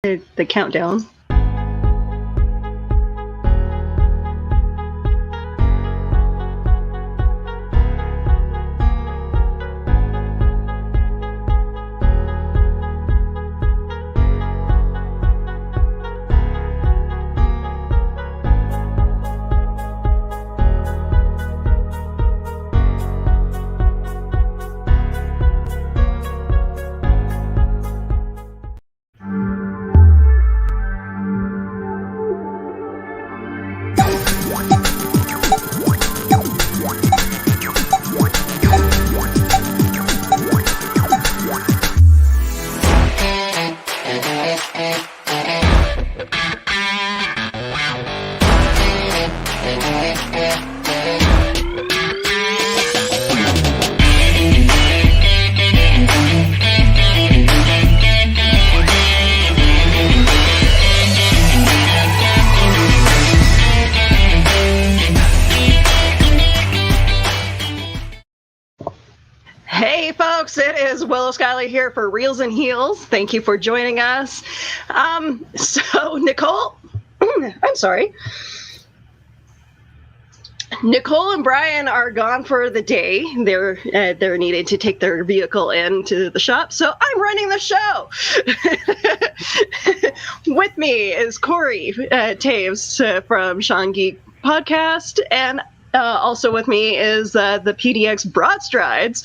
The countdown. Hey folks, it is Willow here for Reels and Heels. Thank you for joining us. So Nicole, I'm sorry. Nicole and Brian are gone for the day. They're needed to take their vehicle into the shop, so I'm running the show. With me is Corey Taves from Sean Geek Podcast, and also with me is the PDX Broadstrides.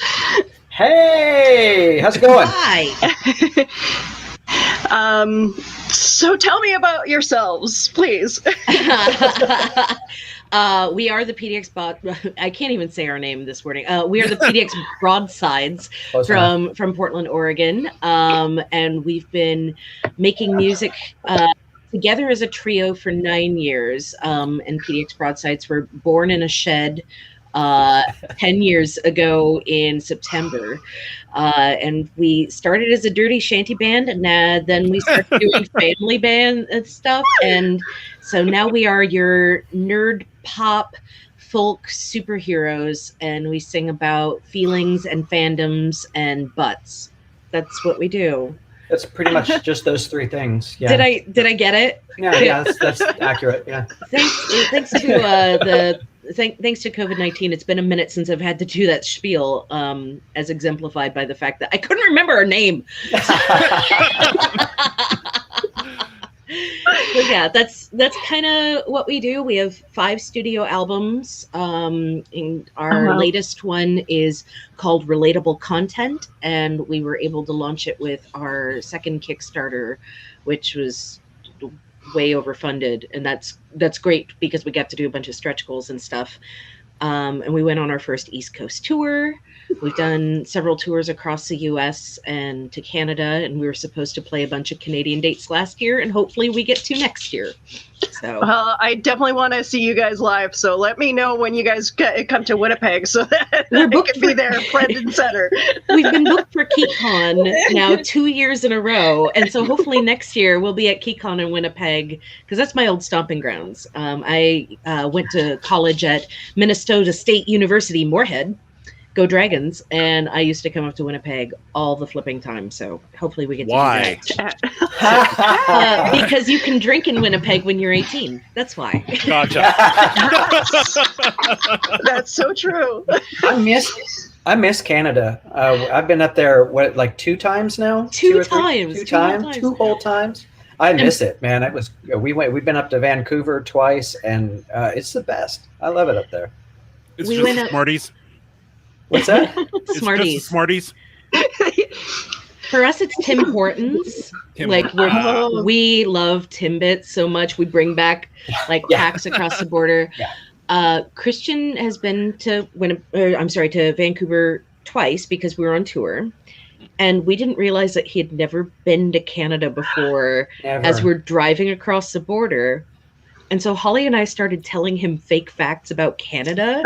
Hey, how's it going? Hi. So tell me about yourselves, please. We are the PDX I can't even say our name this morning. We are the PDX Broadsides from Portland, Oregon. And we've been making music together as a trio for 9 years. And PDX Broadsides were born in a shed 10 years ago in September. And we started as a dirty shanty band, and then we started doing family band and stuff. And so now we are your nerd pop folk superheroes, and we sing about feelings and fandoms and butts. That's what we do. That's pretty much just those three things. Yeah. Did I get it? Yeah, that's accurate. Yeah. Thanks to COVID-19, it's been a minute since I've had to do that spiel, as exemplified by the fact that I couldn't remember her name. But yeah, that's kind of what we do. We have 5 studio albums. And our latest one is called Relatable Content, and we were able to launch it with our second Kickstarter, which was way overfunded, and that's great because we got to do a bunch of stretch goals and stuff. And we went on our first East Coast tour. We've done several tours across the US and to Canada, and we were supposed to play a bunch of Canadian dates last year, and hopefully we get to next year. So well, I definitely want to see you guys live, so let me know when you guys come to Winnipeg so that I can be there front and center. We've been booked for KeyCon now 2 years in a row, and so hopefully next year we'll be at KeyCon in Winnipeg, because that's my old stomping grounds. I went to college at Minnesota State University, Moorhead. Go Dragons, and I used to come up to Winnipeg all the flipping time, so hopefully we get to do that. Because you can drink in Winnipeg when you're 18. That's why. Gotcha. That's so true. I miss Canada. I've been up there, like 2 times now? Two times. 2 whole times. I miss it, man. We've been up to Vancouver twice, and it's the best. I love it up there. It's just Smarties. What's that? Smarties. Smarties. For us, it's Tim Hortons. We love Timbits so much. We bring back packs across the border. Yeah. Christian has been to Vancouver twice because we were on tour, and we didn't realize that he had never been to Canada before. Never. As we're driving across the border. And so Holly and I started telling him fake facts about Canada.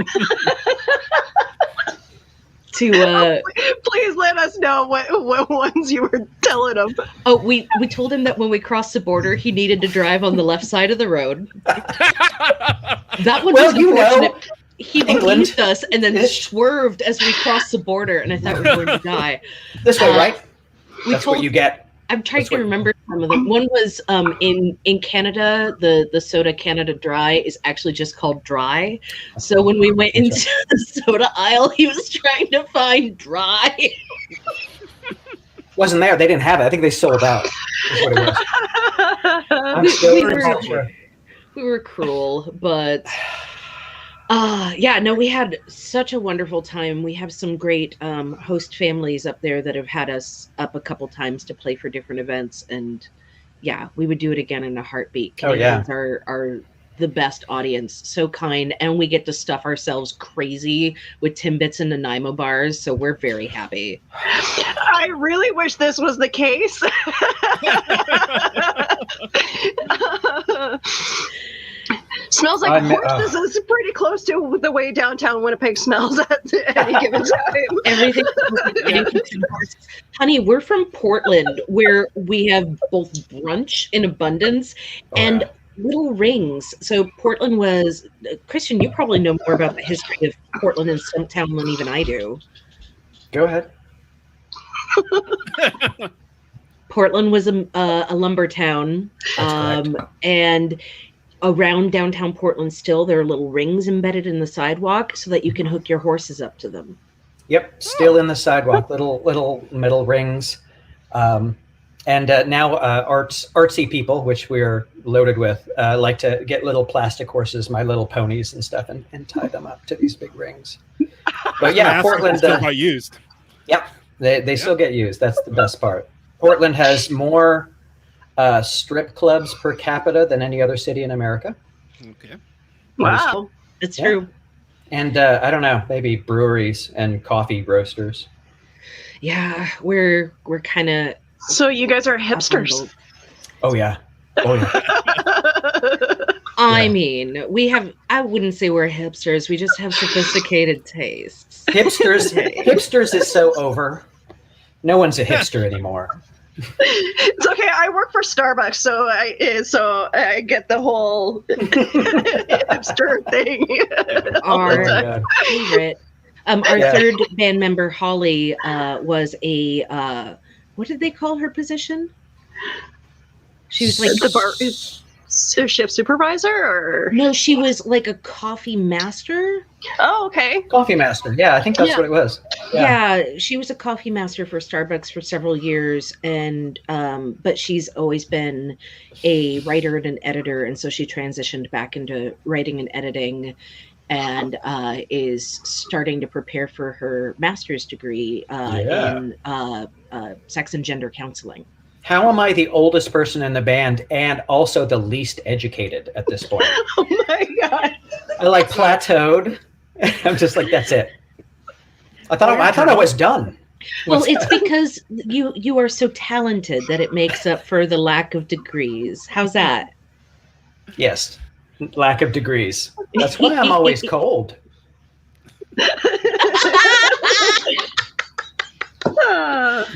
Please let us know what ones you were telling him. Oh, we told him that when we crossed the border, he needed to drive on the left side of the road. That one was unfortunate. He believed us and then swerved as we crossed the border, and I thought we were going to die. This way, right? That's what you get. I'm trying to remember some of them. One was in Canada, the soda Canada Dry is actually just called Dry. So when we went into the soda aisle, he was trying to find Dry. Wasn't there? They didn't have it. I think they sold out. Is what it was. We were cruel, but we had such a wonderful time. We have some great host families up there that have had us up a couple times to play for different events, and we would do it again in a heartbeat. Canadians are the best audience, so kind, and we get to stuff ourselves crazy with Timbits and Nanaimo bars, so we're very happy. I really wish this was the case. Smells like horses is pretty close to the way downtown Winnipeg smells at any given time. Everything. Honey, we're from Portland, where we have both brunch in abundance and little rings. So Portland was, Christian, you probably know more about the history of Portland and Stumptown than even I do. Go ahead. Portland was a lumber town, and around downtown Portland still there are little rings embedded in the sidewalk so that you can hook your horses up to them. Yep, still in the sidewalk, little metal rings. And now artsy people, which we're loaded with, like to get little plastic horses, My Little Ponies and stuff, and tie them up to these big rings. But yeah, Portland still got used. Yep, they still get used. That's the best part. Portland has more strip clubs per capita than any other city in America. Okay. Wow, it's true. And I don't know, maybe breweries and coffee roasters. Yeah, we're kind of. So you guys are hipsters. Oh yeah. I mean, I wouldn't say we're hipsters. We just have sophisticated tastes. Hipsters is so over. No one's a hipster anymore. It's okay. I work for Starbucks, so I get the whole hipster thing. Our favorite, third band member Holly was a what did they call her position? She was like the bar shift supervisor, or no? She was like a coffee master. Oh, okay. Coffee master. Yeah, I think that's what it was. Yeah, she was a coffee master for Starbucks for several years, and but she's always been a writer and an editor, and so she transitioned back into writing and editing, and is starting to prepare for her master's degree in sex and gender counseling. How am I the oldest person in the band and also the least educated at this point? Oh my God. I plateaued. I'm just like, that's it. I thought I was done. Well, it's because you are so talented that it makes up for the lack of degrees. How's that? Yes. Lack of degrees. That's why I'm always cold.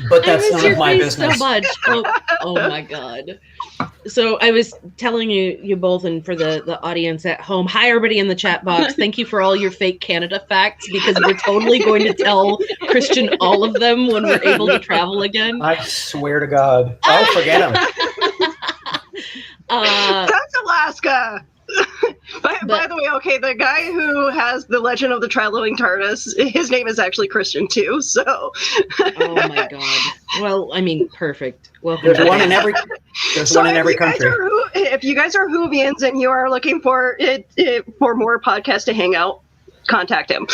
But that's none of my business. So much. Oh my God. So I was telling you both, and for the audience at home, hi everybody in the chat box. Thank you for all your fake Canada facts, because we're totally going to tell Christian all of them when we're able to travel again. I swear to God. I'll forget them. That's Alaska. By the way, okay, the guy who has the Legend of the Traveling TARDIS, his name is actually Christian too. So. Oh my God. Well, I mean, perfect. Welcome. There's one in every country. If you guys are Whovians and you are looking for more podcasts to hang out, contact him.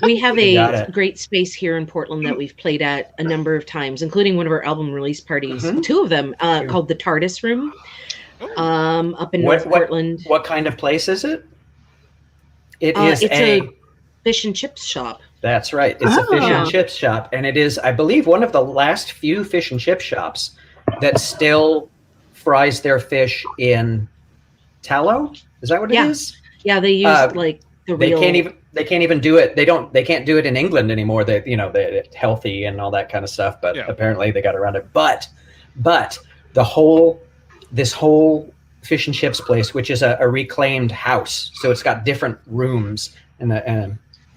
We have a great space here in Portland that we've played at a number of times, including one of our album release parties, two of them, called the TARDIS Room. Up in North Portland. What kind of place is it? It's a fish and chips shop. That's right. It's a fish and chips shop. And it is, I believe, one of the last few fish and chip shops that still fries their fish in tallow. Is that what it is? Yeah, they use the real. They can't even do it. They can't do it in England anymore. They're healthy and all that kind of stuff, but apparently they got around it. But this whole fish and chips place, which is a reclaimed house, so it's got different rooms, and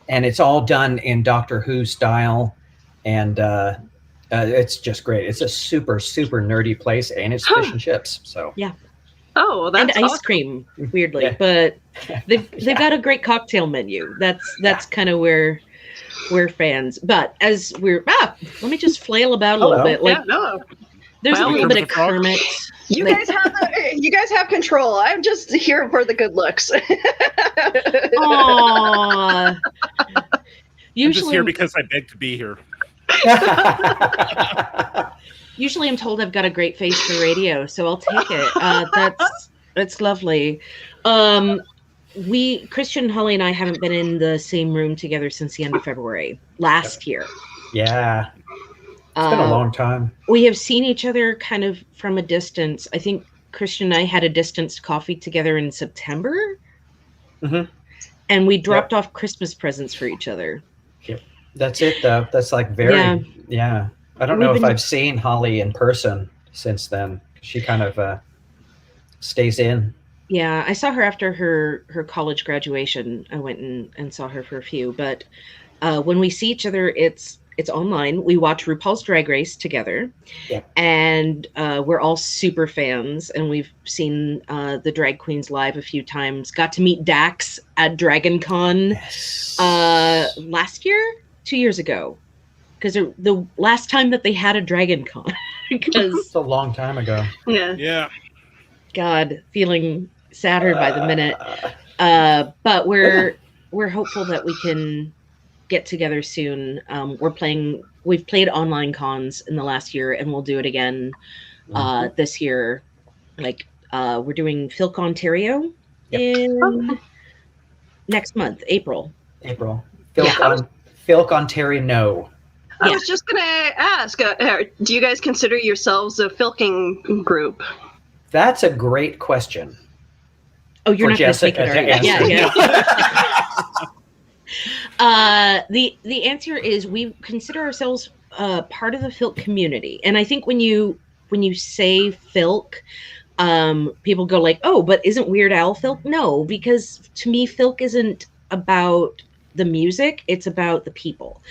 it's all done in Doctor Who style, and It's just great. It's a super nerdy place, and it's fish and chips. So yeah. Oh, well, that's and ice awesome. cream, weirdly, Yeah. but they've got a great cocktail menu. That's kind of where we're fans. But as we're let me just flail about a little bit. Like, Yeah, no. there's Well, a little bit of Kermit. You Like- guys have control. I'm just here for the good looks. Aww. I'm just here because I begged to be here. Usually I'm told I've got a great face for radio, so I'll take it. That's lovely. Christian, Holly, and I haven't been in the same room together since the end of February last year. Yeah. It's been a long time. We have seen each other kind of from a distance. I think Christian and I had a distanced coffee together in September. Mm-hmm. And we dropped off Christmas presents for each other. Yep. That's it, though. That's like very, yeah. I don't know if I've seen Holly in person since then. She kind of stays in. Yeah, I saw her after her college graduation. I went and saw her for a few. But when we see each other, it's online. We watch RuPaul's Drag Race together. Yeah. And we're all super fans. And we've seen the drag queens live a few times. Got to meet Dax at DragonCon last year, 2 years ago. Because the last time that they had a DragonCon. Because it's a long time ago. Yeah. God, feeling sadder by the minute. But we're hopeful that we can get together soon. We've played online cons in the last year, and we'll do it again this year. Like we're doing Filk, Ontario in next month, April. Filk, Ontario. No. I was just going to ask, do you guys consider yourselves a filking group? That's a great question. Oh, you're not going to take it, are you? Yeah. The answer is we consider ourselves part of the Filk community, and I think when you say Filk, people go like, "Oh, but isn't Weird Al Filk?" No, because to me, Filk isn't about the music; it's about the people.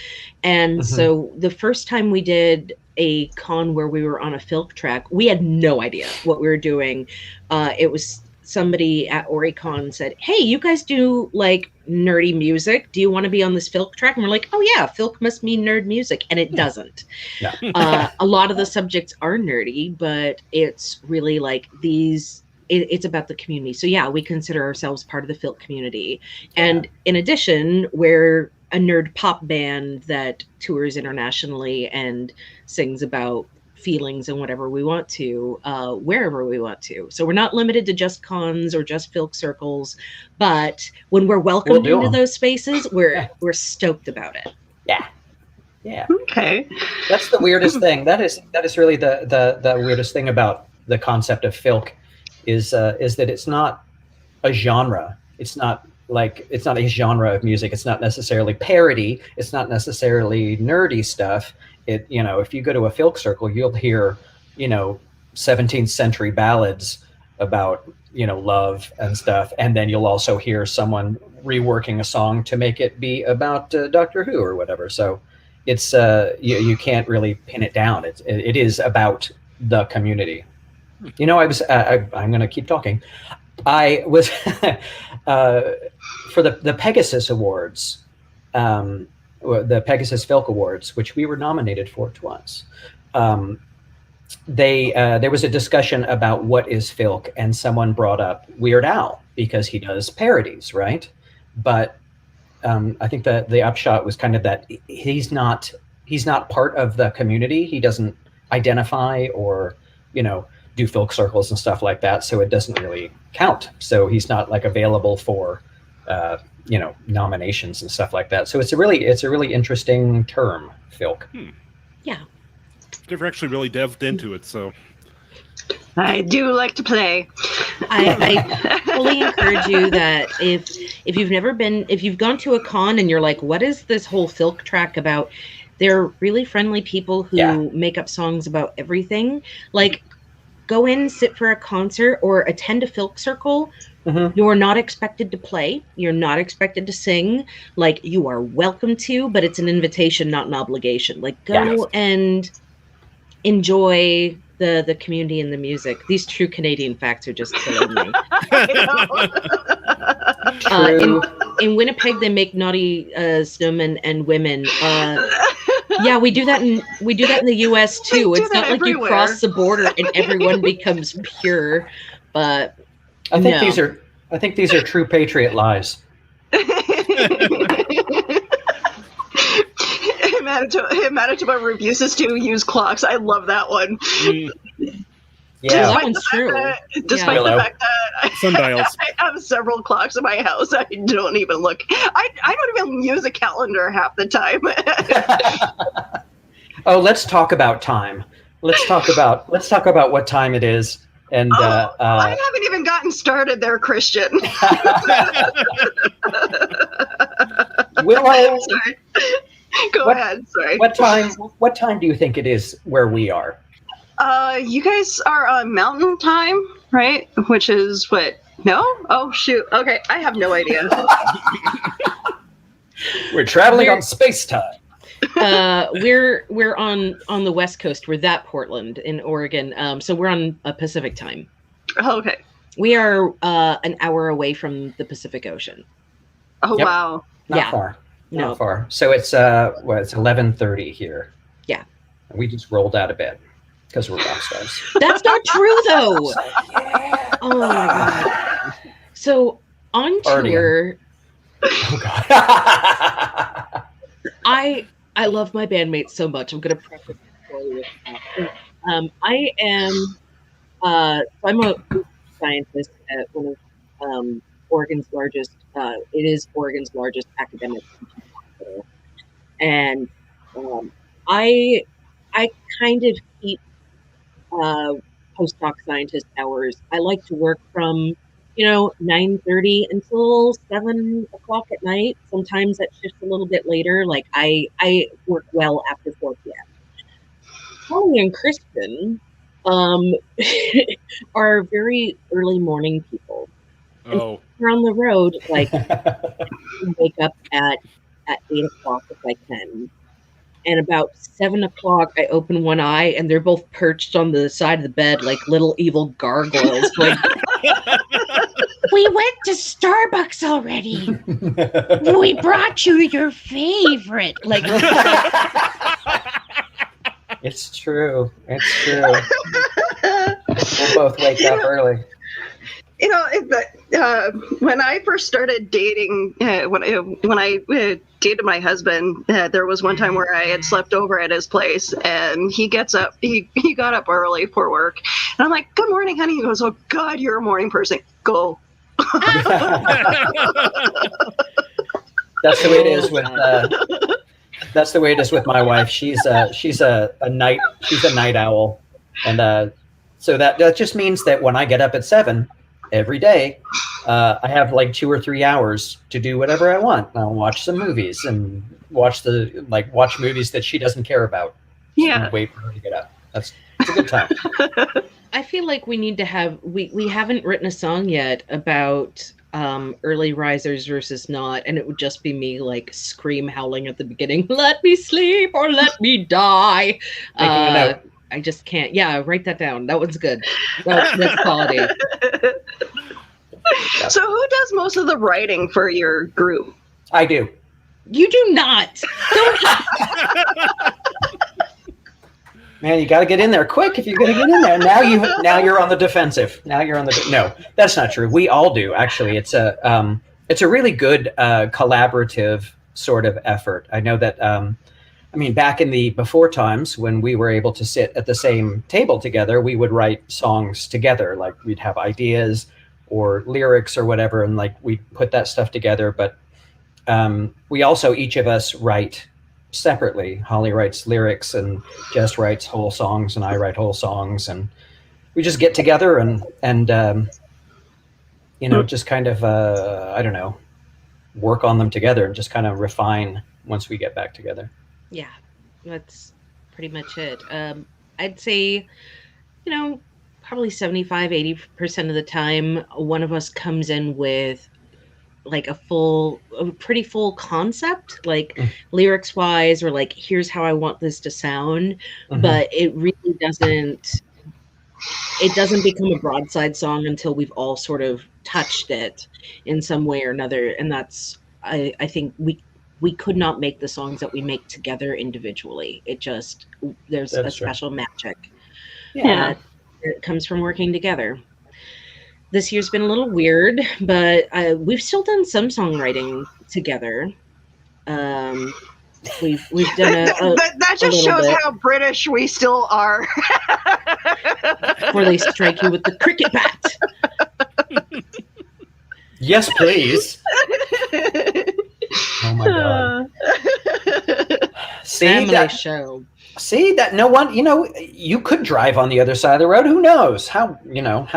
And so the first time we did a con where we were on a Filk track, we had no idea what we were doing. It was somebody at Oricon said, "Hey, you guys do like nerdy music. Do you want to be on this Filk track?" And we're like, "Oh yeah, Filk must mean nerd music," and it doesn't. No. A lot of the subjects are nerdy, but it's really like it's about the community. So yeah, we consider ourselves part of the Filk community. And in addition, we're a nerd pop band that tours internationally and sings about feelings and whatever we want to, wherever we want to. So we're not limited to just cons or just Filk circles, but when we're welcomed into those spaces, we're stoked about it. Yeah. Okay. That's the weirdest thing. That is really the weirdest thing about the concept of Filk is that it's not a genre. It's not a genre of music. It's not necessarily parody. It's not necessarily nerdy stuff. If you go to a Filk circle, you'll hear, 17th century ballads about, love and stuff. And then you'll also hear someone reworking a song to make it be about Doctor Who or whatever. So it's, you can't really pin it down. It is about the community. I'm going to keep talking. I was for the Pegasus Awards, the Pegasus Filk Awards, which we were nominated for twice. There was a discussion about what is Filk, and someone brought up Weird Al because he does parodies, right? But I think that the upshot was kind of that he's not part of the community. He doesn't identify or do Filk circles and stuff like that, so it doesn't really count. So he's not like available for nominations and stuff like that. So it's a really interesting term, Filk. Yeah, never actually really delved into it, so I do like to play. I fully encourage you that if you've gone to a con and you're like, what is this whole Filk track about? They're really friendly people who make up songs about everything. Like, go in, sit for a concert, or attend a Filk circle. You're not expected to play. You're not expected to sing. Like, you are welcome to, but it's an invitation, not an obligation. Like, go and enjoy the community and the music. These true Canadian facts are just killing me. In Winnipeg, they make naughty snowmen and women. Yeah, we do that in the U.S. too. It's not like you cross the border and everyone becomes pure. But I think these are true patriot lies. Manitoba refuses to use clocks. I love that one. Yeah, that one's true. Despite the fact that sundials. I have several clocks in my house, I don't even look. I don't even use a calendar half the time. Oh, let's talk about time. Let's talk about what time it is. And I haven't even gotten started there, Christian. Willow, sorry. Go ahead. Sorry. What time do you think it is where we are? You guys are on Mountain Time, right? Which is what? No? Oh shoot. Okay, I have no idea. We're traveling on space time. We're on the West Coast. We're that Portland in Oregon. So we're on a Pacific time. Okay. We are an hour away from the Pacific Ocean. Oh Yep. wow. Not far. No. Not far. So it's it's 11:30 here. Yeah. We just rolled out of bed because we're rock stars. That's not true though. Oh my god. So on tour, oh god. I love my bandmates so much. I'm gonna preface the story with that. I am I'm a scientist at one of Oregon's largest. It is Oregon's largest academic hospital, and I kind of keep postdoc scientist hours. I like to work from 9:30 until 7 o'clock at night. Sometimes that shifts a little bit later. Like I work well after 4 p.m. Holly and Kristen are very early morning people. Oh. We're on the road, like wake up at 8 o'clock if I can. And about 7 o'clock, I open one eye, and they're both perched on the side of the bed like little evil gargoyles. Like, we went to Starbucks already. We brought you your favorite. Like, It's true. It's true. We'll both wake up early. When I first started dating, when I dated my husband, there was one time where I had slept over at his place, and he gets up. He got up early for work, and I'm like, "Good morning, honey." He goes, "Oh God, you're a morning person. Go." That's the way it is with. That's the way it is with my wife. She's a night owl, and so that just means that when I get up at 7 every day, I have like 2 or 3 hours to do whatever I want. I'll watch some movies and watch movies that she doesn't care about. Yeah. And wait for her to get up. It's a good time. I feel like we need to have we haven't written a song yet about early risers versus not, and it would just be me like scream howling at the beginning, "Let me sleep or let me die." I just can't. Yeah, write that down. That one's good. That's quality. So who does most of the writing for your group? I do. You do not. Man, you got to get in there quick if you're going to get in there. Now you're on the defensive. No, that's not true. We all do, actually. It's a really good collaborative sort of effort. I know that. Back in the before times when we were able to sit at the same table together, we would write songs together. Like we'd have ideas or lyrics or whatever, and like we'd put that stuff together. But we also, each of us, write separately. Holly writes lyrics, and Jess writes whole songs, and I write whole songs, and we just get together and just kind of I don't know, work on them together and just kind of refine once we get back together. Yeah, that's pretty much it. I'd say, probably 75-80% of the time, one of us comes in with like a pretty full concept, like lyrics wise, or like here's how I want this to sound, but it really doesn't. It doesn't become a broadside song until we've all sort of touched it in some way or another, and that's I think we could not make the songs that we make together individually. It just there's a special magic that comes from working together. This year's been a little weird, but we've still done some songwriting together. We've done that just shows how British we still are. Before they strike you with the cricket bat. Yes, please. Oh my god. See that show. See that no one, you could drive on the other side of the road. Who knows how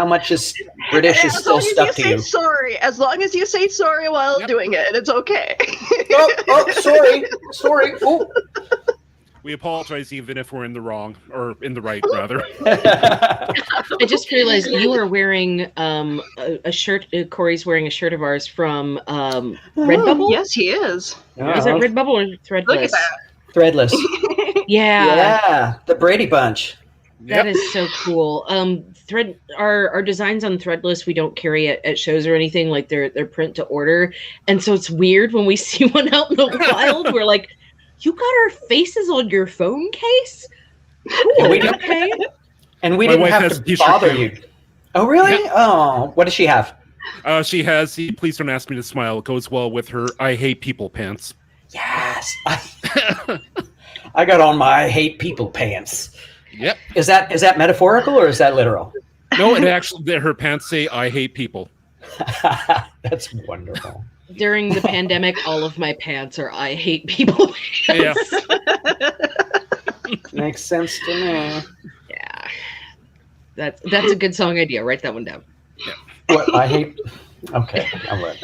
much is British is still stuck to you. Sorry, as long as you say sorry while doing it, it's okay. Sorry. Oh. We apologize even if we're in the wrong or in the right, rather. I just realized you are wearing a shirt. Corey's wearing a shirt of ours from Redbubble. Yes, he is. Is that Redbubble or Threadless? Look at that. Threadless. Yeah, the Brady Bunch. That is so cool. Our designs on Threadless we don't carry at shows or anything. Like they're print to order, and so it's weird when we see one out in the wild. We're like, you got our faces on your phone case? Cool. And we didn't have to bother you. Oh, really? Yeah. Oh, what does she have? She has the "Please Don't Ask Me to Smile." It goes well with her "I Hate People" pants. Yes. I got on my "I Hate People" pants. Yep. Is that metaphorical or is that literal? No, it actually, her pants say "I hate people." That's wonderful. During the pandemic, all of my pants are "I hate people." Yeah. Makes sense to me. Yeah. That's a good song idea. Write that one down. Yeah. What I hate. Okay. All right.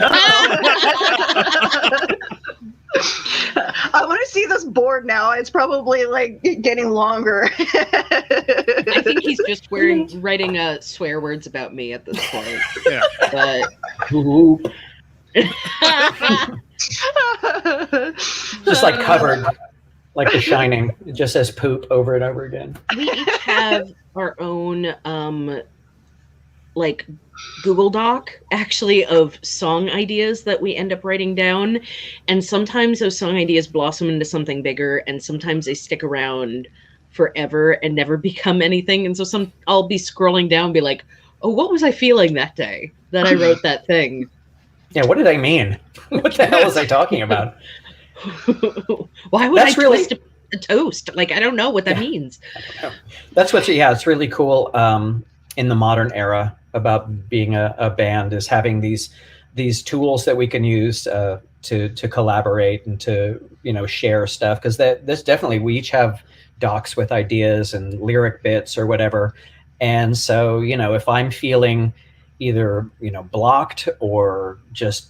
I want to see this board now. It's probably like getting longer. I think he's just writing swear words about me at this point. Yeah. But just like covered, like The Shining. It just says poop over and over again. We each have our own like Google Doc actually of song ideas that we end up writing down, and sometimes those song ideas blossom into something bigger, and sometimes they stick around forever and never become anything. And so I'll be scrolling down and be like, oh, what was I feeling that day that I wrote that thing? Yeah, what did I mean? What the hell was I talking about? Why would twist a toast? Like, I don't know what that means. That's what it's really cool in the modern era about being a band, is having these tools that we can use to collaborate and to share stuff, because this definitely, we each have docs with ideas and lyric bits or whatever, and so if I'm feeling either blocked or just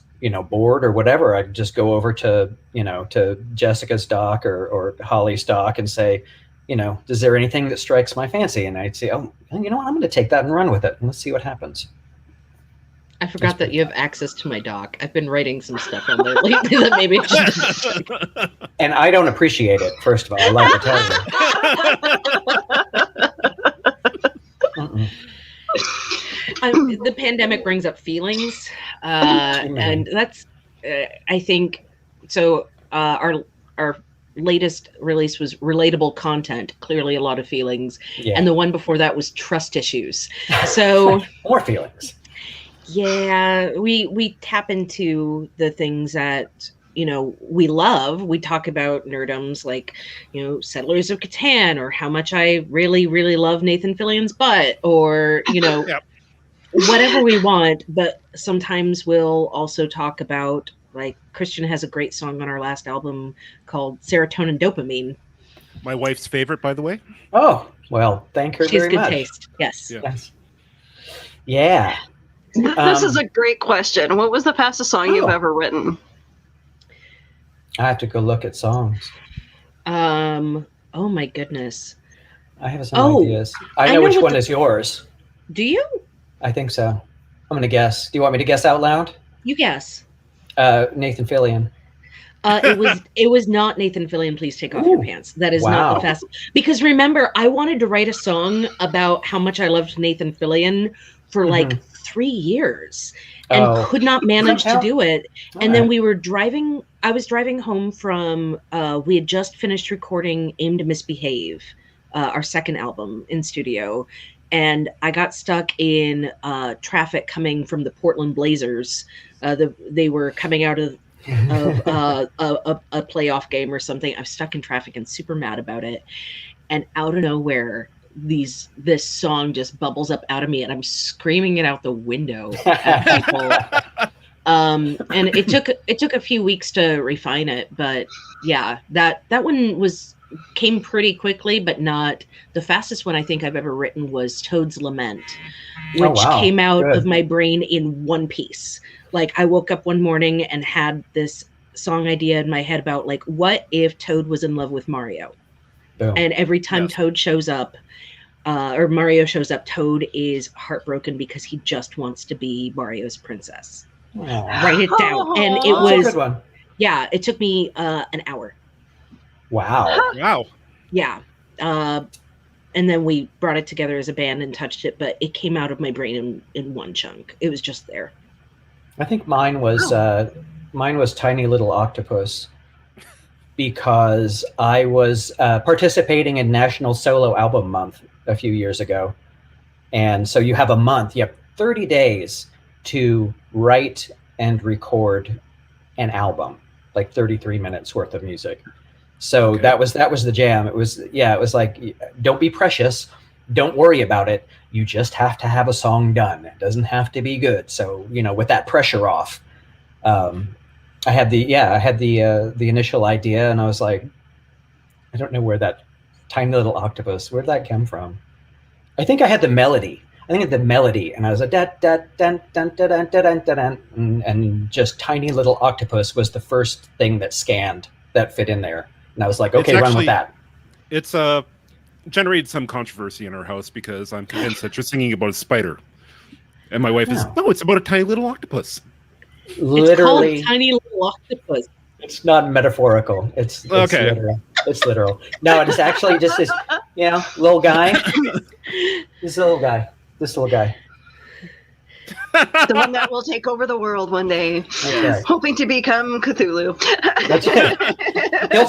bored or whatever, I just go over to to Jessica's doc or Holly's doc and say, is there anything that strikes my fancy? And I'd say, oh, you know what, I'm going to take that and run with it, and let's see what happens. I forgot that you have access to my doc. I've been writing some stuff on there lately that maybe I should. And I don't appreciate it, first of all. I'd like to tell you. The pandemic brings up feelings, and that's, I think, so our latest release was relatable content, clearly a lot of feelings, and the one before that was trust issues. So more feelings. Yeah, we tap into the things that we love. We talk about nerdums like Settlers of Catan, or how much I really, really love Nathan Fillion's butt, or Yep. whatever we want. But sometimes we'll also talk about, like, Christian has a great song on our last album called Serotonin Dopamine. My wife's favorite, by the way. Oh, well, thank her She's very good much. taste. Yes. Yeah. This is a great question. What was the fastest song you've ever written? I have to go look at songs. Oh my goodness. I have some ideas. I know which one is yours. Do you? I think so. I'm going to guess. Do you want me to guess out loud? You guess. Nathan Fillion. It was not Nathan Fillion, Please Take Off Your Pants. That is not the fast. Because remember, I wanted to write a song about how much I loved Nathan Fillion for like 3 years and could not manage to do it. And then I was driving home from, we had just finished recording Aim to Misbehave, our second album in studio. And I got stuck in traffic coming from the Portland Blazers. They were coming out of a playoff game or something. I was stuck in traffic and super mad about it. And out of nowhere, this song just bubbles up out of me, and I'm screaming it out the window at people. And it took a few weeks to refine it, but yeah, that one came pretty quickly, but not the fastest one I think I've ever written was Toad's Lament, which came out of my brain in one piece. Like I woke up one morning and had this song idea in my head about like, what if Toad was in love with Mario? Boom. And every time Toad shows up, or Mario shows up, Toad is heartbroken because he just wants to be Mario's princess. Write it down. And it was a good one. Yeah, it took me an hour. Wow. Yeah. And then we brought it together as a band and touched it, but it came out of my brain in one chunk. It was just there. I think mine was Tiny Little Octopus, because I was participating in National Solo Album Month a few years ago. And so you have a month, you have 30 days to write and record an album, like 33 minutes worth of music. So that was the jam. It was like, don't be precious. Don't worry about it. You just have to have a song done. It doesn't have to be good. So, with that pressure off, I had the initial idea, and I was like, I don't know where that Tiny Little Octopus, where'd that come from? I think I had the melody. And I was like, dun, dun, dun, dun, dun, dun, dun, dun, and just Tiny Little Octopus was the first thing that scanned that fit in there. And I was like, okay, run with that. It's generated some controversy in our house because I'm convinced that you're singing about a spider. And my wife is, no, it's about a tiny little octopus. Literally. It's called Tiny Little Octopus. It's not metaphorical. It's okay. Literal. It's literal. No, it's actually just this, little guy. This little guy. The one that will take over the world one day, hoping to become Cthulhu. That's it. He'll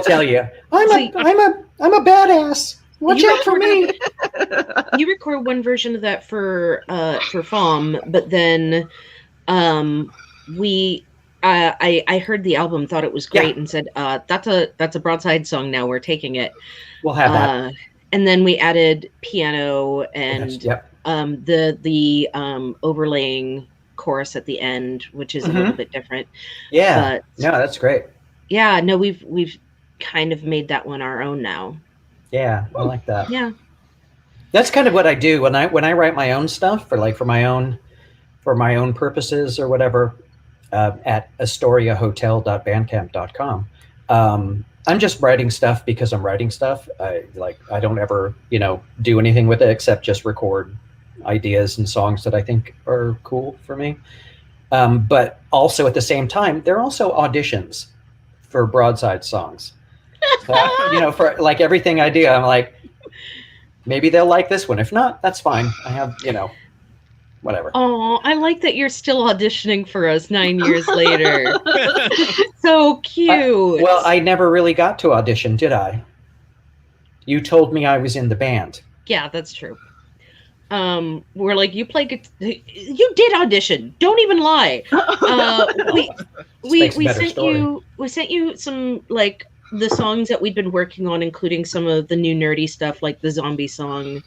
tell you. I'm a badass. Watch out for me. You record one version of that for FOM, but then I heard the album, thought it was great, and said that's a Broadside song. Now we're taking it. We'll have that. And then we added piano and the overlaying chorus at the end, which is a little bit different. Yeah, but, no, that's great. Yeah, no, we've kind of made that one our own now. Yeah, I like that. Yeah, that's kind of what I do when I write my own stuff for my own purposes or whatever. At astoriahotel.bandcamp.com. I'm just writing stuff because I'm writing stuff. I don't ever, do anything with it except just record ideas and songs that I think are cool for me. But also at the same time, they're also auditions for Broadside songs. For like everything I do, I'm like, maybe they'll like this one. If not, that's fine. I have, whatever. Oh, I like that you're still auditioning for us 9 years later. So cute. Well, I never really got to audition, did I? You told me I was in the band. Yeah, that's true. We're like, you did audition. Don't even lie. We sent you some like the songs that we'd been working on, including some of the new nerdy stuff like the zombie song.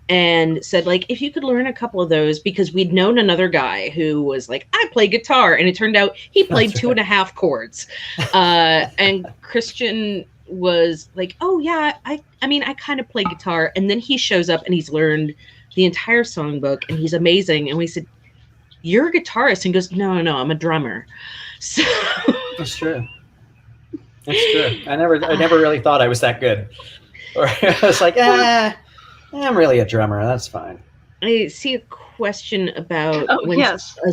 And said, like, if you could learn a couple of those, because we'd known another guy who was like, I play guitar. And it turned out he played 2.5 chords. And Christian was like, oh, yeah, I kind of play guitar. And then he shows up and he's learned the entire songbook and he's amazing. And we said, you're a guitarist? And he goes, no, I'm a drummer. So That's true. I never really thought I was that good. Or I was like, I'm really a drummer. That's fine. I see a question about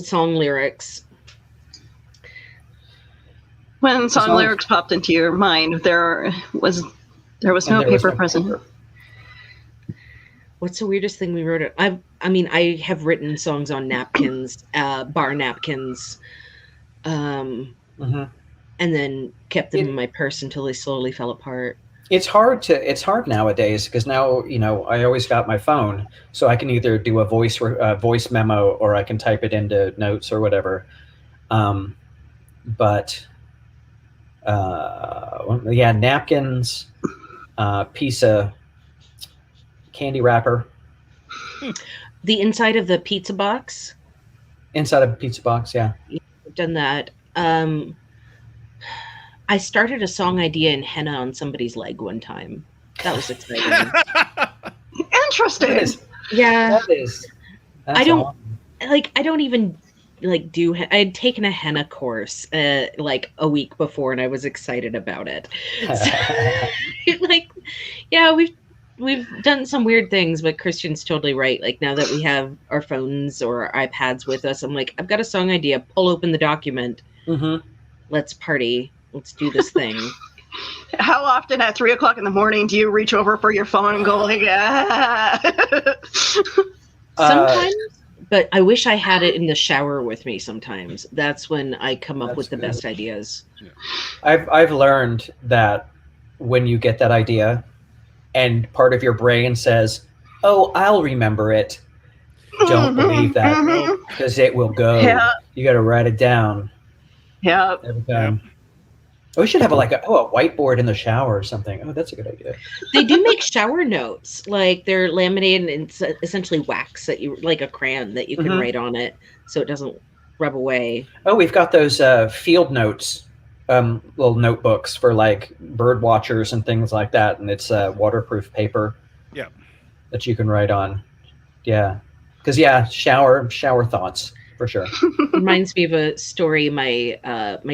song lyrics. When song lyrics popped into your mind, there was no paper present. What's the weirdest thing we wrote? I mean, I have written songs on napkins, bar napkins, and then kept them in my purse until they slowly fell apart. It's hard nowadays because now, I always got my phone, so I can either do a voice memo or I can type it into notes or whatever. Napkins, piece of candy wrapper. The inside of the pizza box? Inside of a pizza box, yeah. I've done that. I started a song idea in henna on somebody's leg one time. That was exciting. Interesting. Yeah. That's I don't even do. I had taken a henna course like a week before, and I was excited about it. We've done some weird things, but Christian's totally right. Like, now that we have our phones or our iPads with us, I'm like, I've got a song idea. Pull open the document. Let's party. Let's do this thing. How often at 3 o'clock in the morning do you reach over for your phone and go like, Sometimes, but I wish I had it in the shower with me sometimes. That's when I come up with the best ideas. Yeah. I've learned that when you get that idea and part of your brain says, "Oh, I'll remember it," don't believe that, because it will go. Yeah. You got to write it down. Yeah. Every time. Oh, we should have a whiteboard in the shower or something. Oh, that's a good idea. They do make shower notes. Like, they're laminated and it's essentially wax that you, like a crayon that you can write on it so it doesn't rub away. Oh, we've got those field notes, little notebooks for like bird watchers and things like that. And it's waterproof paper. Yeah. That you can write on. Yeah. Because, shower thoughts. For sure. Reminds me of a story my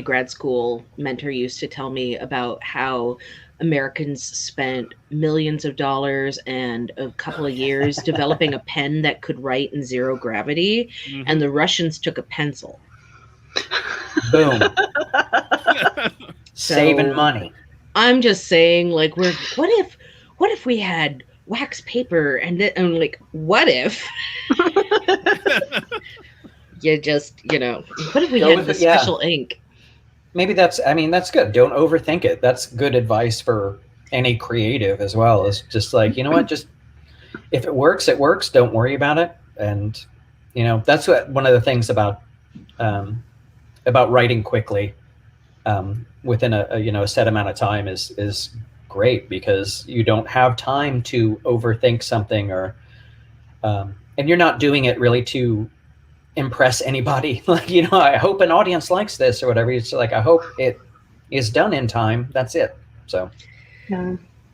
grad school mentor used to tell me about how Americans spent millions of dollars and a couple of years developing a pen that could write in zero gravity, and the Russians took a pencil. Boom. Saving money. I'm just saying, like, what if we had wax paper and I'm like, what if? You just, what if we had the special ink? Maybe that's good. Don't overthink it. That's good advice for any creative as well. Is just like, you know what, just if it works, it works. Don't worry about it. And, that's one of the things about writing quickly within a set amount of time is great, because you don't have time to overthink something and you're not doing it really to impress anybody. Like, I hope an audience likes this or whatever. It's like, I hope it is done in time. That's it. So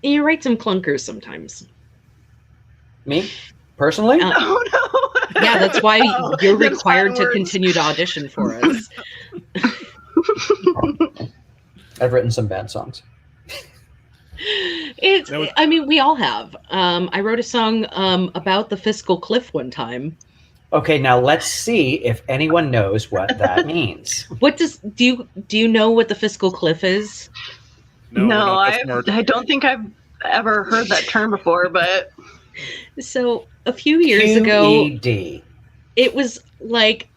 you write some clunkers sometimes. Me personally? Oh no. Yeah, that's why you're required to continue to audition for us. I've written some bad songs. We all have. I wrote a song about the Fiscal Cliff one time. Okay, now let's see if anyone knows what that means. What do you know what the Fiscal Cliff is? No, I don't think I've ever heard that term before, but so a few years ago, QED. It was like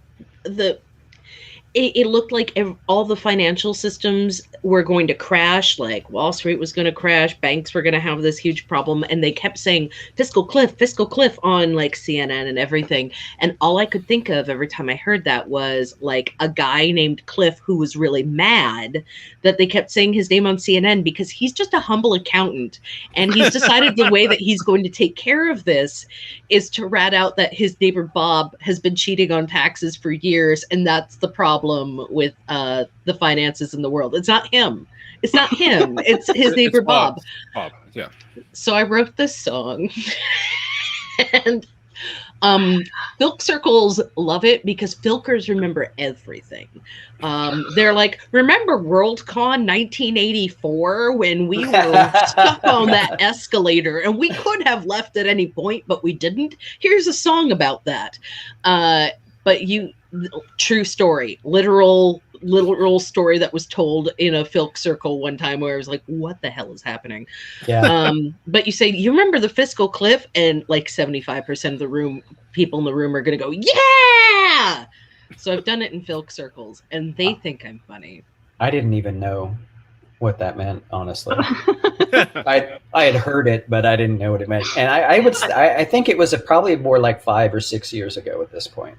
it looked like all the financial systems were going to crash. Like, Wall Street was going to crash, banks were going to have this huge problem, and they kept saying Fiscal Cliff on like CNN and everything. And all I could think of every time I heard that was like a guy named Cliff who was really mad that they kept saying his name on CNN, because he's just a humble accountant, and he's decided the way that he's going to take care of this is to rat out that his neighbor Bob has been cheating on taxes for years, and that's the problem with the finances in the world. It's not him. It's his neighbor Bob. Bob, yeah. So I wrote this song, and Filk circles love it because Filkers remember everything. They're like, remember Worldcon 1984 when we were stuck on that escalator and we could have left at any point, but we didn't? Here's a song about that. but true story, literal story that was told in a Filk circle one time where I was like, what the hell is happening? Yeah. But you say, you remember the Fiscal Cliff? And like 75% of the people in the room are going to go, yeah! So I've done it in Filk circles, and they think I'm funny. I didn't even know what that meant, honestly. I had heard it, but I didn't know what it meant. And I think it was probably more like 5 or 6 years ago at this point.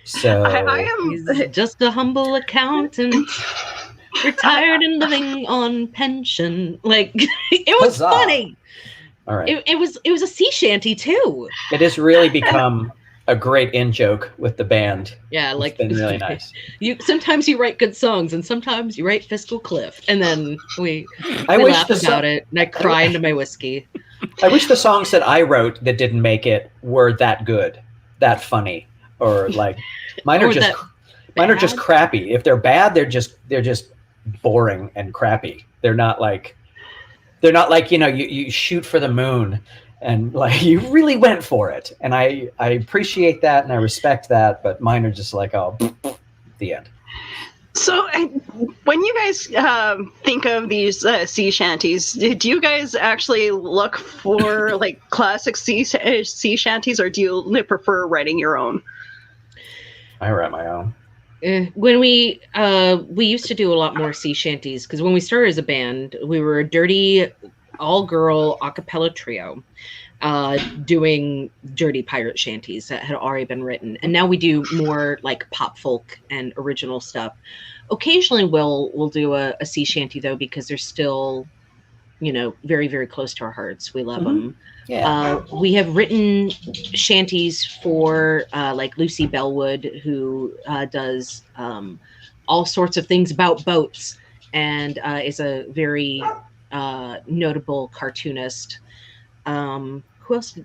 So I am He's just a humble accountant, retired and living on pension. Like, it was Huzzah. funny. All right. It was a sea shanty too. It has really become a great in-joke with the band. Yeah, like It's been really nice. Sometimes you write good songs, and sometimes you write Fiscal Cliff, and then we I wish laugh about it, and I cry into my whiskey. I wish the songs that I wrote that didn't make it were that good, that funny, or like mine are just crappy. If they're bad, they're just boring and crappy. They're not like you shoot for the moon and like you really went for it. And I appreciate that and I respect that, but mine are just like, oh, the end. So, when you guys think of these sea shanties, do you guys actually look for like classic sea shanties, or do you prefer writing your own? I write my own. When we used to do a lot more sea shanties, because when we started as a band, we were a dirty all-girl a cappella trio doing dirty pirate shanties that had already been written, and now we do more like pop folk and original stuff. Occasionally we'll do a sea shanty though, because they're still, very, very close to our hearts. We love them. Yeah. We have written shanties for like Lucy Bellwood, who does all sorts of things about boats, and is a very notable cartoonist. Who else?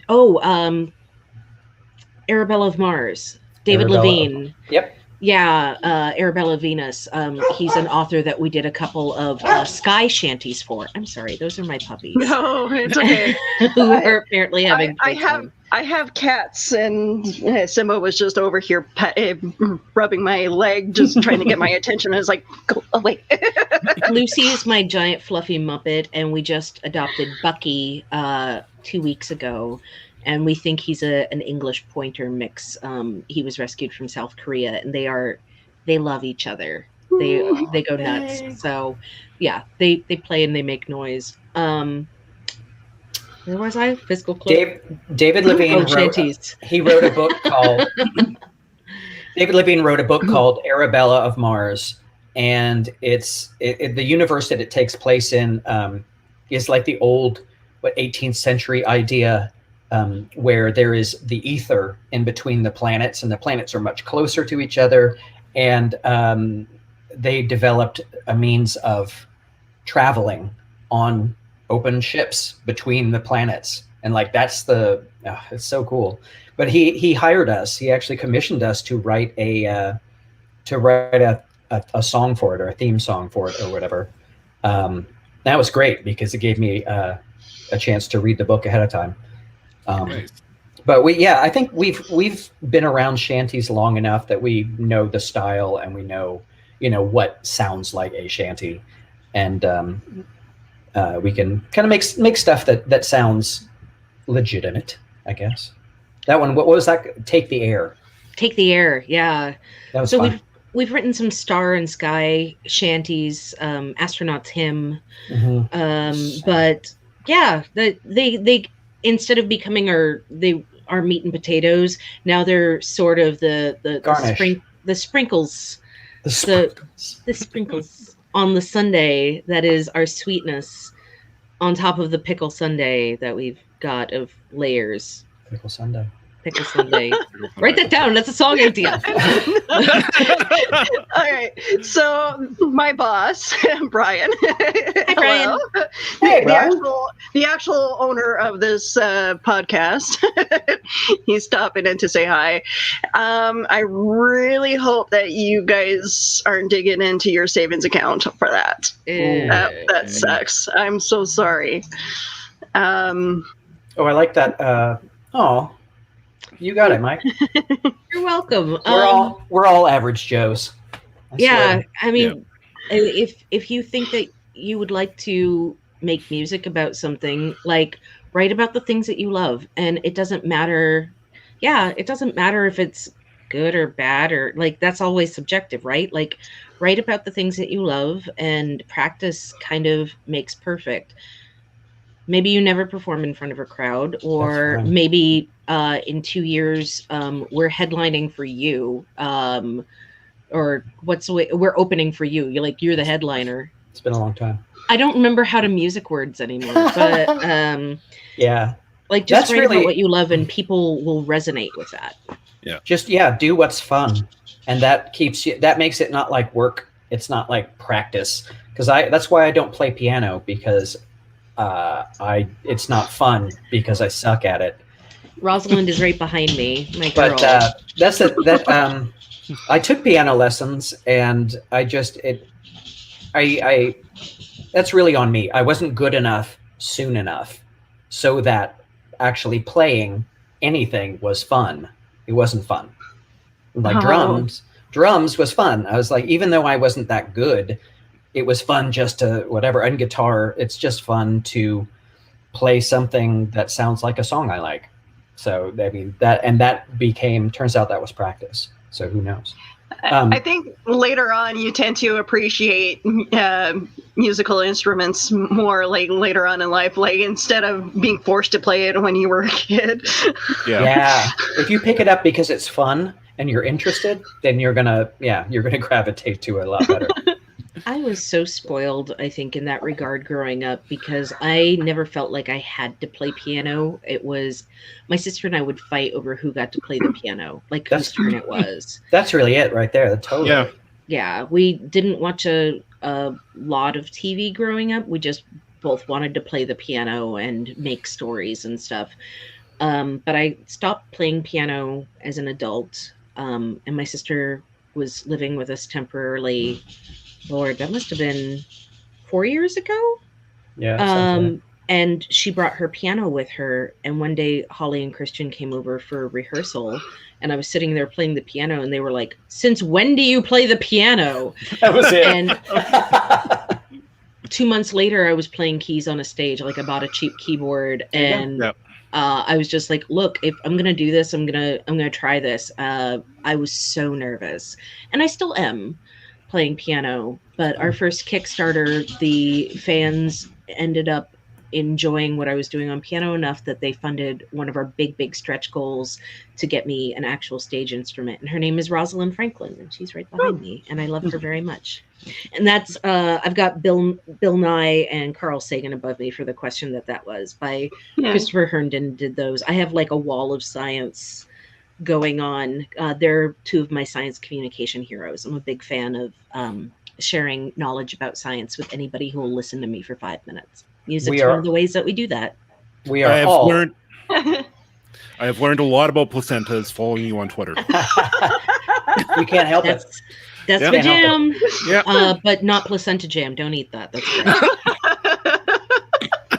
Arabella of Mars, David Levine. Yep. Yeah, Arabella Venus. He's an author that we did a couple of sky shanties for. I'm sorry, those are my puppies. No, it's okay. Who are apparently having. I have cats, and Simba was just over here rubbing my leg, just trying to get my attention. I was like, go away. Lucy is my giant fluffy Muppet, and we just adopted Bucky 2 weeks ago. And we think he's an English pointer mix. He was rescued from South Korea, and they love each other. They go nuts. So, yeah, they play and they make noise. Where was I? Fiscal Cliff. David Levine wrote a book called David Levine wrote a book called Arabella of Mars, and the universe that it takes place in is like the old 18th century idea. Where there is the ether in between the planets, and the planets are much closer to each other, and they developed a means of traveling on open ships between the planets, and like it's so cool. But he hired us. He actually commissioned us to write a song for it, or a theme song for it, or whatever. That was great because it gave me a chance to read the book ahead of time. Nice. But I think we've been around shanties long enough that we know the style, and we know what sounds like a shanty, and we can kind of make stuff that sounds legitimate, I guess. That one, what was that? Take the Air. Take the Air, yeah. That was so fun. We've written some Star and Sky shanties, Astronaut's Hymn, but yeah, they instead of becoming our meat and potatoes, now they're sort of the sprinkles, the sprinkles on the sundae that is our sweetness on top of the pickle sundae that we've got of layers. Pickle sundae. Pickle sundae. Write that down. That's a song idea. All right. So my boss, Brian. Hi, Brian. Hello. Hey, Brian. The actual owner of this podcast. He's stopping in to say hi. I really hope that you guys aren't digging into your savings account for that. That sucks. I'm so sorry. Oh, I like that. You got it, Mike. You're welcome. We're all average Joes. I mean, if you think that you would like to make music about something, like write about the things that you love, and it doesn't matter. Yeah, it doesn't matter if it's good or bad, or like that's always subjective, right? Like write about the things that you love, and practice kind of makes perfect. Maybe you never perform in front of a crowd, or maybe in 2 years we're headlining for you, or we're opening for you. You're the headliner. It's been a long time. I don't remember how to music words anymore, but yeah, like just write about what you love, and people will resonate with that. Yeah, just do what's fun, and that makes it not like work. It's not like practice, because that's why I don't play piano, because it's not fun because I suck at it. Rosalind is right behind me, my girl. But I took piano lessons, and that's really on me. I wasn't good enough soon enough so that actually playing anything was fun. It wasn't fun. Like drums was fun. I was like, even though I wasn't that good, it was fun just to whatever. And guitar, it's just fun to play something that sounds like a song I like. So I mean turns out that was practice. So who knows? I think later on you tend to appreciate musical instruments more, like later on in life, like instead of being forced to play it when you were a kid. Yeah. If you pick it up because it's fun and you're interested, then you're gonna gravitate to it a lot better. I was so spoiled, I think, in that regard growing up, because I never felt like I had to play piano. It was my sister and I would fight over who got to play the piano, like whose turn it was. That's really it right there. Totally. Yeah. We didn't watch a lot of TV growing up. We just both wanted to play the piano and make stories and stuff. But I stopped playing piano as an adult, and my sister was living with us temporarily. Lord, that must have been 4 years ago. Yeah. And she brought her piano with her. And one day, Holly and Christian came over for rehearsal, and I was sitting there playing the piano, and they were like, "Since when do you play the piano?" That was it. And 2 months later, I was playing keys on a stage. Like I bought a cheap keyboard, and I was just like, "Look, if I'm gonna do this, I'm gonna try this." I was so nervous, and I still am, playing piano. But our first Kickstarter, the fans ended up enjoying what I was doing on piano enough that they funded one of our big stretch goals to get me an actual stage instrument. And her name is Rosalind Franklin, and she's right behind me, and I love her very much. And that's I've got Bill Nye and Carl Sagan above me for the question that was by Christopher Herndon did those. I have like a wall of science going on. They're two of my science communication heroes. I'm a big fan of sharing knowledge about science with anybody who will listen to me for 5 minutes. Music's one of the ways that we do that. I have learned a lot about placentas following you on Twitter. You can't help it. That's my jam. Yeah. But not placenta jam. Don't eat that. That's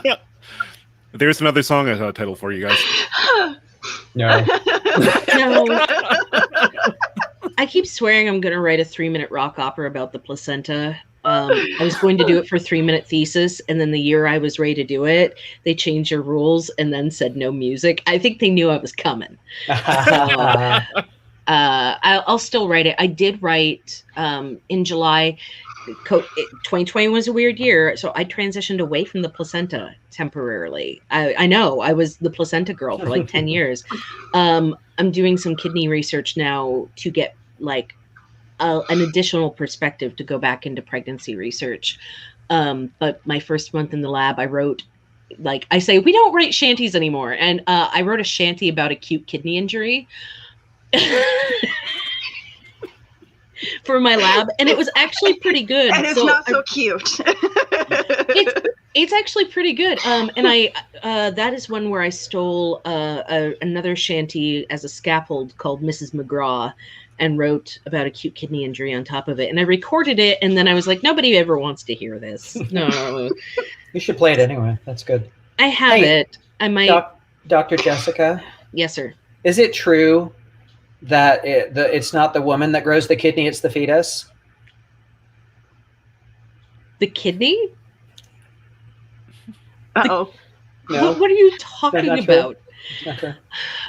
great. There's another song title for you guys. No. I keep swearing I'm going to write a 3-minute rock opera about the placenta. I was going to do it for a 3-minute thesis, and then the year I was ready to do it, they changed their rules and then said no music. I think they knew I was coming. I'll still write it. I did write in July. 2020 was a weird year, so I transitioned away from the placenta temporarily. I know I was the placenta girl for like 10 years. I'm doing some kidney research now to get like an additional perspective to go back into pregnancy research. But my first month in the lab, I wrote, like I say, we don't write shanties anymore, and I wrote a shanty about acute kidney injury. For my lab, and it was actually pretty good. And it's not so cute. It's actually pretty good. And I that is one where I stole another shanty as a scaffold called Mrs. McGraw, and wrote about acute kidney injury on top of it. And I recorded it, and then I was like, nobody ever wants to hear this. No. You should play it anyway. That's good. I have it. I might. Dr. Jessica? Yes, sir. Is it true that it's not the woman that grows the kidney, it's the fetus? The kidney? Uh-oh. No? What are you talking Not true? about? Okay.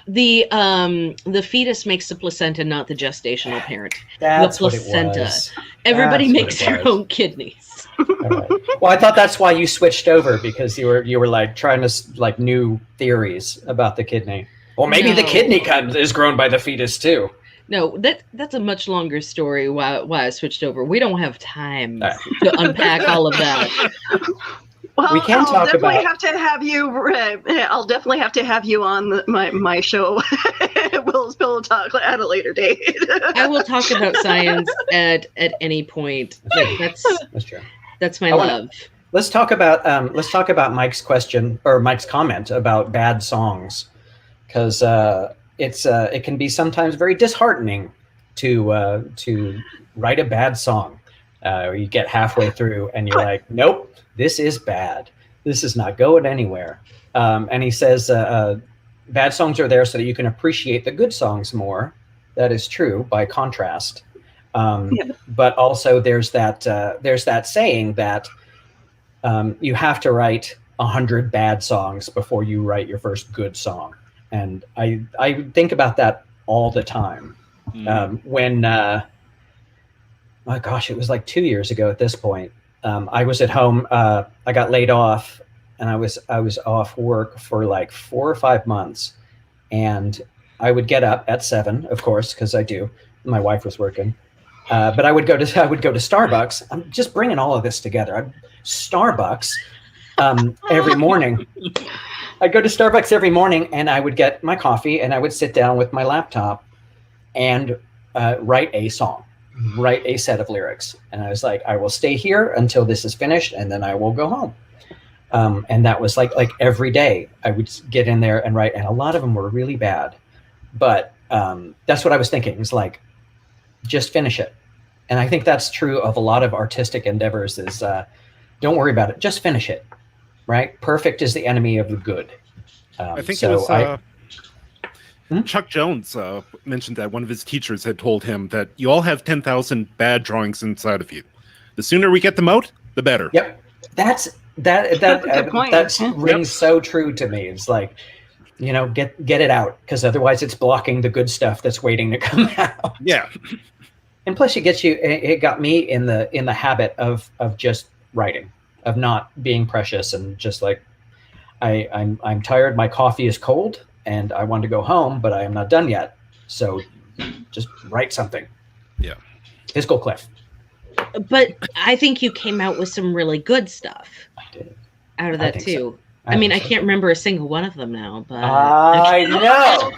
The fetus makes the placenta, not the gestational parent. That's the placenta. what it was. Everybody That's what makes it their was. own kidneys. All right. Well, I thought that's why you switched over, because you were like trying to like new theories about the kidney. Well, maybe the No. kidney is grown by the fetus too. No, that's a much longer story why I switched over. We don't have time All right. to unpack all of that. Well, We can I'll talk definitely about- have to have you. I'll definitely have to have you on my show. We'll talk at a later date. I will talk about science at any point. That's true. That's my I wanna- love. Let's talk about Mike's question or Mike's comment about bad songs, because it can be sometimes very disheartening to write a bad song. You get halfway through and you're like, nope, this is bad. This is not going anywhere. And he says, bad songs are there so that you can appreciate the good songs more. That is true by contrast. But also there's that saying that you have to write 100 bad songs before you write your first good song. And I think about that all the time. When oh gosh, it was like 2 years ago at this point. I was at home. I got laid off, and I was off work for like 4 or 5 months. And I would get up at 7, of course, because I do. My wife was working, but I would go to Starbucks. I'm just bringing all of this together. Starbucks every morning. I'd go to Starbucks every morning, and I would get my coffee, and I would sit down with my laptop and write a song. Write a set of lyrics. And I was like, I will stay here until this is finished, and then I will go home. And that was like every day I would get in there and write, and a lot of them were really bad. But that's what I was thinking. It's like, just finish it. And I think that's true of a lot of artistic endeavors is don't worry about it. Just finish it, right? Perfect is the enemy of the good. I think it was Chuck Jones mentioned that one of his teachers had told him that you all have 10,000 bad drawings inside of you. The sooner we get them out, the better. Yep. That a good point. That rings so true to me. It's like, get it out, because otherwise it's blocking the good stuff that's waiting to come out. Yeah. And plus it got me in the habit of just writing, of not being precious, and just like I'm tired, my coffee is cold, and I want to go home, but I am not done yet. So just write something. Yeah. Fiscal Cliff. But I think you came out with some really good stuff I did. out of I that think too. so. I mean, I think so. can't remember a single one of them now, but I know.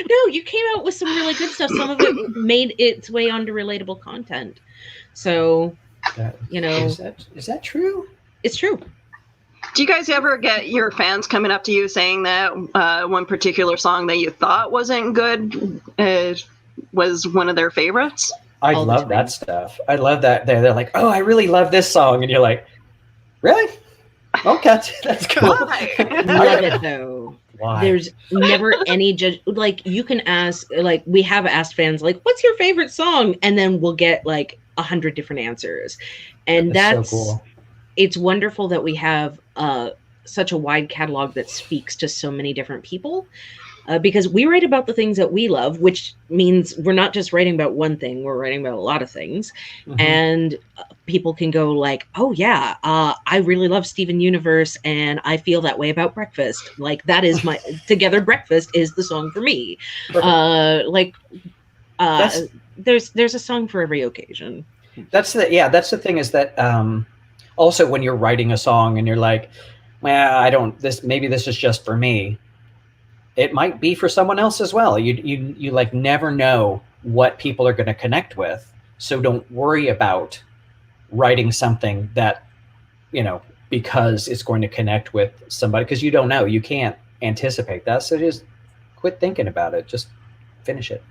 no, you came out with some really good stuff. Some of it made its way onto relatable content. So, Is that true? it's true. Do you guys ever get your fans coming up to you saying that one particular song that you thought wasn't good was one of their favorites? I All the love time. that stuff. I love that. They're like, oh, I really love this song. And you're like, really? Okay, that's cool. Why? Love it though. Why? There's never any judge. Like you can ask, like we have asked fans, like, "What's your favorite song?" And then we'll get like 100 different answers, and that's so cool. It's wonderful that we have such a wide catalog that speaks to so many different people. Because we write about the things that we love, which means we're not just writing about one thing, we're writing about a lot of things. Mhm. And people can go like, oh yeah, I really love Steven Universe and I feel that way about Breakfast. Like that is my, Together Breakfast is the song for me. Perfect. There's a song for every occasion. That's the thing is that also when you're writing a song and you're like, well, maybe this is just for me. It might be for someone else as well. You like never know what people are going to connect with. So don't worry about writing something that, because it's going to connect with somebody, because you don't know, you can't anticipate that. So just quit thinking about it. Just finish it.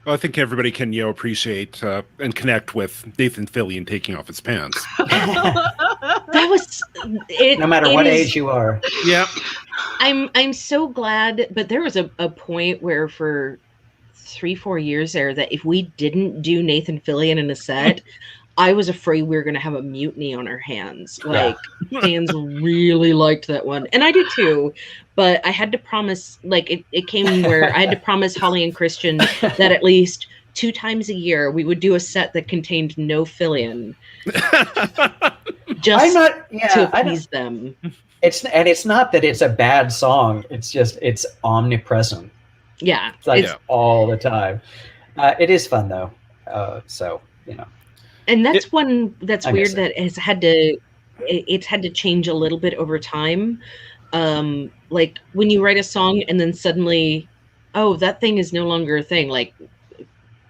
Well, I think everybody can, appreciate and connect with Nathan Fillion taking off his pants. That was it. No matter what age you are. Yeah. I'm so glad, but there was a point where for 3-4 years there that if we didn't do Nathan Fillion in a set, I was afraid we were going to have a mutiny on our hands. Like fans really liked that one, and I did too. But I had to promise, like it came where I had to promise Holly and Christian that at least 2 times a year we would do a set that contained no Fillion, just to please them. It's not that it's a bad song. It's just it's omnipresent. Yeah, it's like all the time. It is fun though. So you know. And that's one that's weird that it's had to change a little bit over time. Like when you write a song and then suddenly, oh, that thing is no longer a thing. Like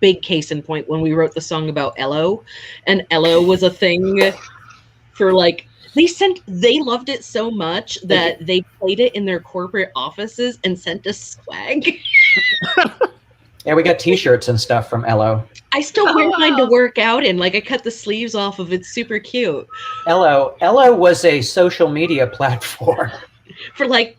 big case in point when we wrote the song about Ello, and Ello was a thing for like they loved it so much that they played it in their corporate offices and sent us swag. Yeah, we got T-shirts and stuff from Ello. I still wear mine to work out in. Like I cut the sleeves off of it. It's super cute. Ello was a social media platform. For like,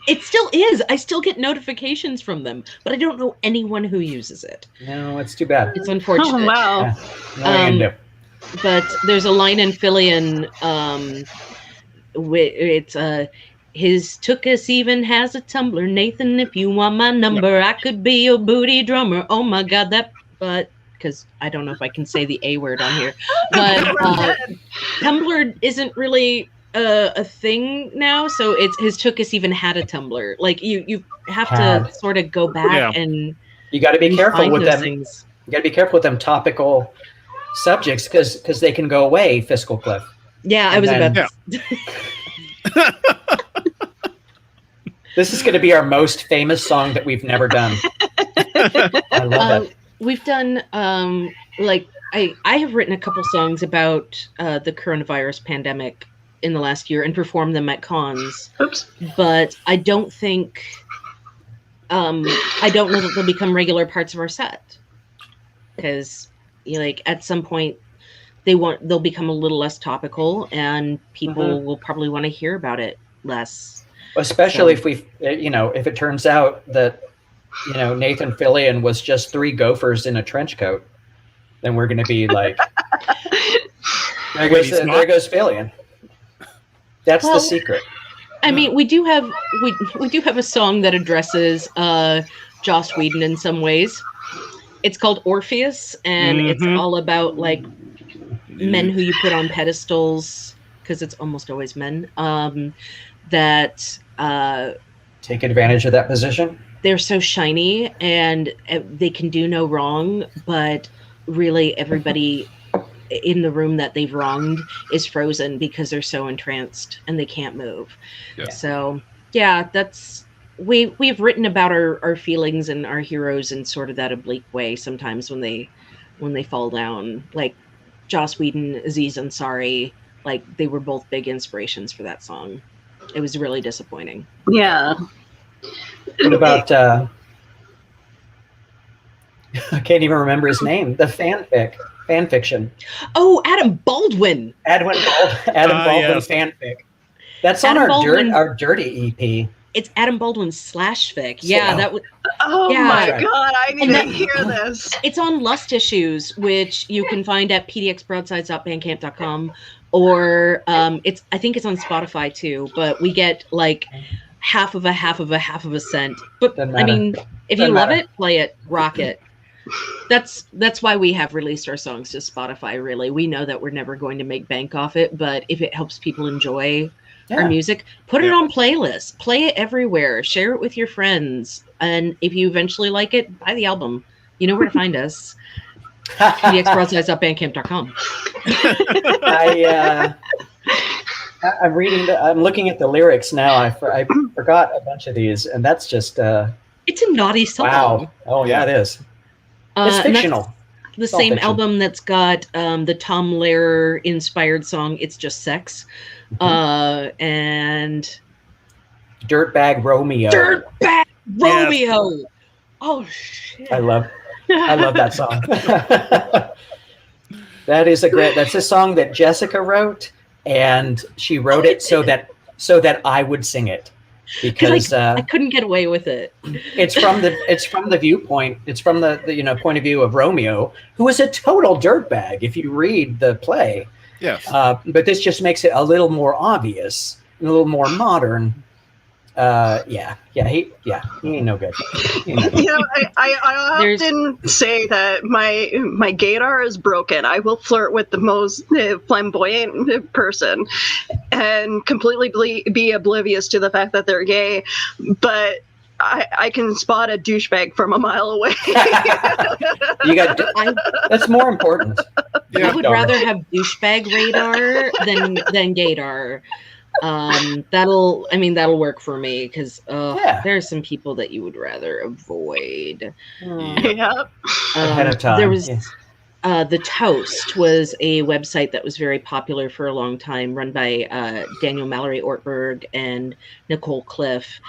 it still is. I still get notifications from them, but I don't know anyone who uses it. No, it's too bad. It's unfortunate. Oh, wow. Yeah. But there's a line in Fillion. It's his took us even has a Tumblr. Nathan, if you want my number, I could be your booty drummer. Oh my God, but because I don't know if I can say the A word on here, but Tumblr isn't really a thing now. So it's his took us even had a Tumblr. Like you have to sort of go back and you got to be careful with them. Things. You got to be careful with them topical subjects because they can go away. Fiscal Cliff. Yeah, I was about to. This is going to be our most famous song that we've never done. I love it. We've done like I have written a couple songs about the coronavirus pandemic in the last year and performed them at cons. Oops. But I don't think I don't know that they'll become regular parts of our set because like at some point they'll become a little less topical and people will probably want to hear about it less. Especially if if it turns out that Nathan Fillion was just 3 gophers in a trench coat, then we're going to be like, there goes Fillion. That's the secret. I mean, we do have a song that addresses Joss Whedon in some ways. It's called Orpheus, and it's all about like men who you put on pedestals because it's almost always men that take advantage of that position. They're so shiny and they can do no wrong, but really everybody in the room that they've wronged is frozen because they're so entranced and they can't move. Yeah. So yeah, we've written about our feelings and our heroes in sort of that oblique way sometimes when they fall down. Like Joss Whedon, Aziz Ansari, like they were both big inspirations for that song. It was really disappointing. Yeah. What about I can't even remember his name. The fan fiction. Oh, Adam Baldwin. Adam Baldwin fanfic. That's on our dirty EP. It's Adam Baldwin /fic. Yeah, that would. Oh my God! I need to hear this. It's on Lust Issues, which you can find at pdxbroadsides.bandcamp.com, or I think it's on Spotify too. But we get like half of a cent. But I mean, if you love it, play it, rock it. That's why we have released our songs to Spotify. Really, we know that we're never going to make bank off it, but if it helps people enjoy our music, put it on playlists, play it everywhere, share it with your friends, and if you eventually like it, buy the album. You know where to find us. pdxbroadsides.bandcamp.com. I'm looking at the lyrics now. I forgot a bunch of these, and that's just it's a naughty song. Wow. Oh yeah, it is. It's fictional. The same album that's got the Tom Lehrer inspired song "It's Just Sex," and Dirtbag Romeo. Dirtbag Romeo. Yes. Oh shit! I love that song. That's a song that Jessica wrote, and she wrote it so that I would sing it, because I couldn't get away with it. it's from the viewpoint. It's from the point of view of Romeo, who is a total dirtbag if you read the play. Yes. But this just makes it a little more obvious, and a little more modern. He ain't no good. I often say that my gaydar is broken. I will flirt with the most flamboyant person and completely be oblivious to the fact that they're gay, but I can spot a douchebag from a mile away. That's more important. I would rather have douchebag radar than gaydar. That'll work for me, because there are some people that you would rather avoid. Ahead of time. There was The Toast was a website that was very popular for a long time, run by Daniel Mallory Ortberg and Nicole Cliff,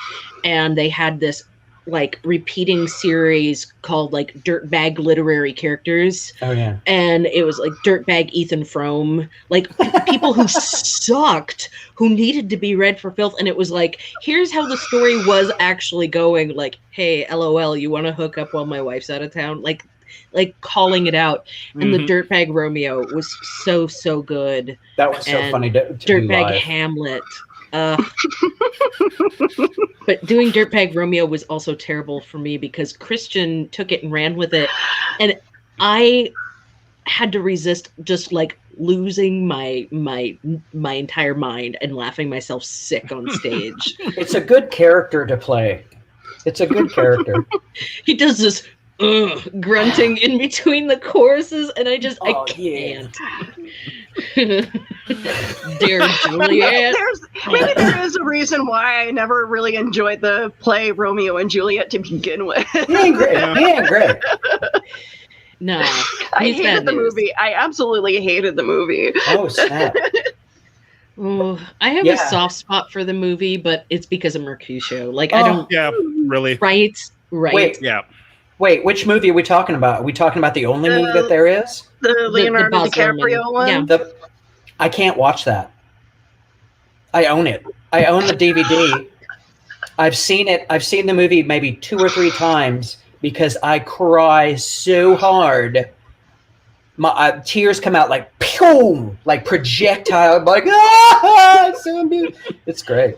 and they had this like repeating series called like Dirtbag Literary Characters. Oh yeah. And it was like Dirtbag Ethan Frome, like people who sucked, who needed to be read for filth. And it was like, here's how the story was actually going. Like, hey, LOL, you want to hook up while my wife's out of town? Like calling it out. And the Dirtbag Romeo was so good. That was so funny to Dirtbag Hamlet. But doing Dirtbag Romeo was also terrible for me, because Christian took it and ran with it, and I had to resist just like losing my entire mind and laughing myself sick on stage. It's a good character to play. It's a good character. He does this grunting in between the choruses, and I can't. Dear Juliet. Maybe there is a reason why I never really enjoyed the play Romeo and Juliet to begin with. He ain't great. No. I hated the movie. I absolutely hated the movie. Oh, snap. Oh, I have a soft spot for the movie, but it's because of Mercutio. Like, I don't... Yeah, really. Right. Wait. Yeah. Wait, which movie are we talking about? Are we talking about the only movie that there is? The Leonardo DiCaprio one? Yeah. I can't watch that. I own it. I own the DVD. I've seen it. I've seen the movie maybe 2 or 3 times because I cry so hard. My tears come out like pew, like projectile. I'm like, it's so beautiful. It's great.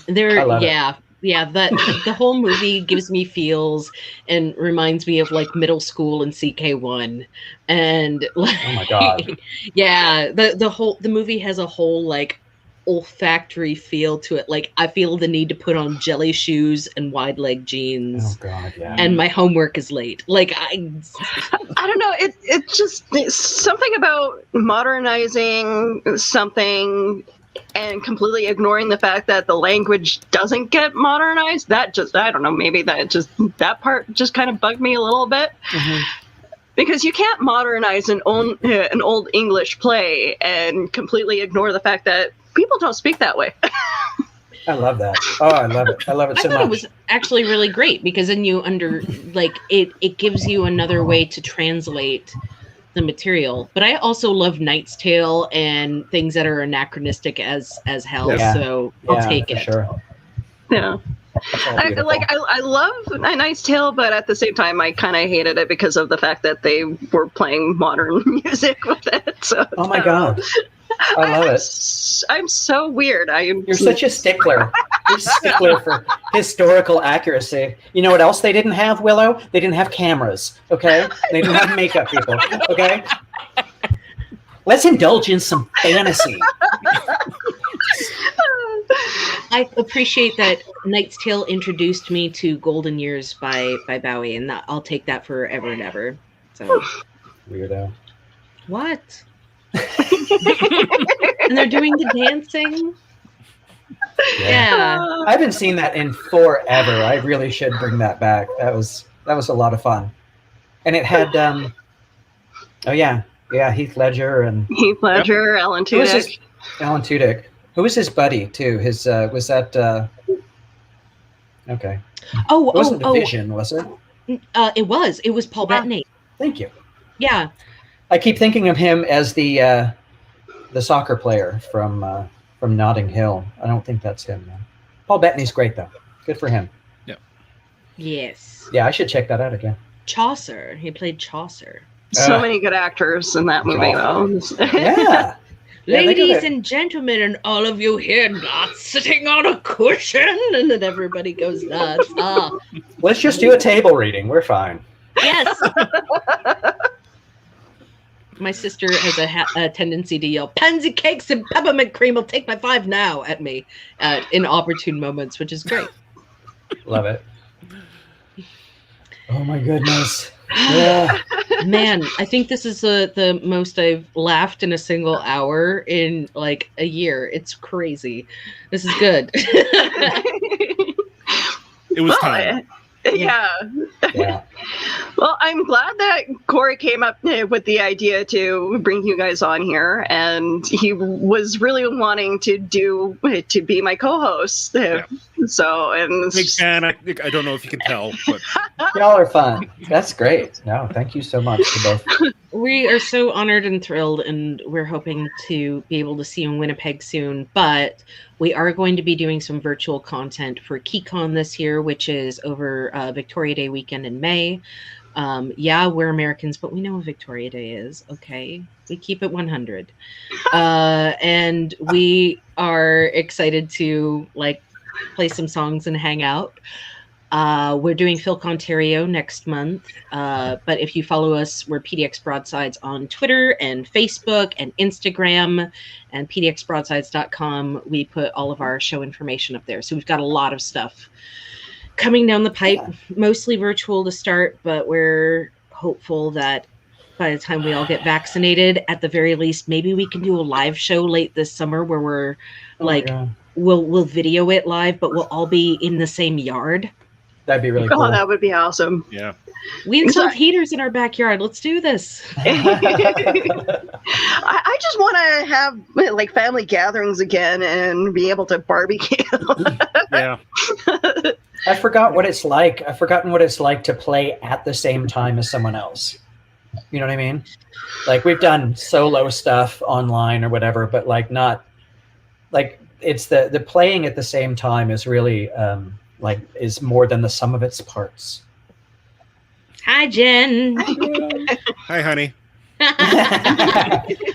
I love it. Yeah, the whole movie gives me feels and reminds me of like middle school and CK1, and like, oh my god, yeah, the movie has a whole like olfactory feel to it. Like, I feel the need to put on jelly shoes and wide leg jeans. Oh god, yeah. And my homework is late. Like, I don't know. It's something about modernizing something and completely ignoring the fact that the language doesn't get modernized. That just, I don't know, maybe that part just kind of bugged me a little bit. Mm-hmm. Because you can't modernize an old English play and completely ignore the fact that people don't speak that way. I love that. Oh, I love it. I love it so much. I thought it was actually really great, because then you it gives you another way to translate the material. But I also love Knight's Tale and things that are anachronistic as hell. Yeah. So I'll take it. Sure. Yeah. I love A Knight's Tale, but at the same time, I kind of hated it because of the fact that they were playing modern music with it. So, oh my god, I love it. I'm so weird. You're such a stickler. You're a stickler for historical accuracy. You know what else they didn't have, Willow? They didn't have cameras. Okay, they didn't have makeup people. Okay, let's indulge in some fantasy. I appreciate that Knight's Tale introduced me to Golden Years by Bowie, and I'll take that forever and ever. So weirdo. What? And they're doing the dancing. Yeah. I haven't seen that in forever. I really should bring that back. That was a lot of fun, and it had Heath Ledger, Alan Tudyk. Alan Tudyk. Who was his buddy too? His was that okay? Oh, it wasn't the Vision, was it? It was Paul Bettany. Thank you. Yeah. I keep thinking of him as the the soccer player from Notting Hill. I don't think that's him, though. Paul Bettany's great, though. Good for him. Yeah. Yes. Yeah, I should check that out again. Chaucer. He played Chaucer. So many good actors in that movie, though. Yeah. Ladies and gentlemen, and all of you here not sitting on a cushion, and then everybody goes nuts. Let's just do a table reading. We're fine. Yes. My sister has a tendency to yell, "Pansy cakes and peppermint cream will take my 5 now" at me in opportune moments, which is great. Love it. Oh my goodness. Yeah. Man, I think this is the most I've laughed in a single hour in like a year. It's crazy. This is good. It was time. Yeah. Well, I'm glad that Corey came up with the idea to bring you guys on here, and he was really wanting to be my co-host. Yeah. So, and Big fan. I don't know if you can tell, but Y'all are fun. That's great. No, thank you so much to both. We are so honored and thrilled, and we're hoping to be able to see you in Winnipeg soon. But we are going to be doing some virtual content for KeyCon this year, which is over Victoria Day weekend in May. Yeah, we're Americans, but we know what Victoria Day is. Okay, we keep it 100, and we are excited to play some songs and hang out. We're doing Filk Ontario next month, but if you follow us, we're PDX Broadsides on Twitter and Facebook and Instagram and pdxbroadsides.com. We put all of our show information up there. So we've got a lot of stuff coming down the pipe, mostly virtual to start, but we're hopeful that by the time we all get vaccinated, at the very least, maybe we can do a live show late this summer where we're we'll video it live, but we'll all be in the same yard. That'd be really cool. Oh, that would be awesome. yeah. We installed heaters in our backyard. Let's do this. I just want to have family gatherings again and be able to barbecue. Yeah. I forgot what it's like. I've forgotten what it's like to play at the same time as someone else. You know what I mean? We've done solo stuff online or whatever, but not it's the playing at the same time is really is more than the sum of its parts. Hi, Jen. Hi, honey.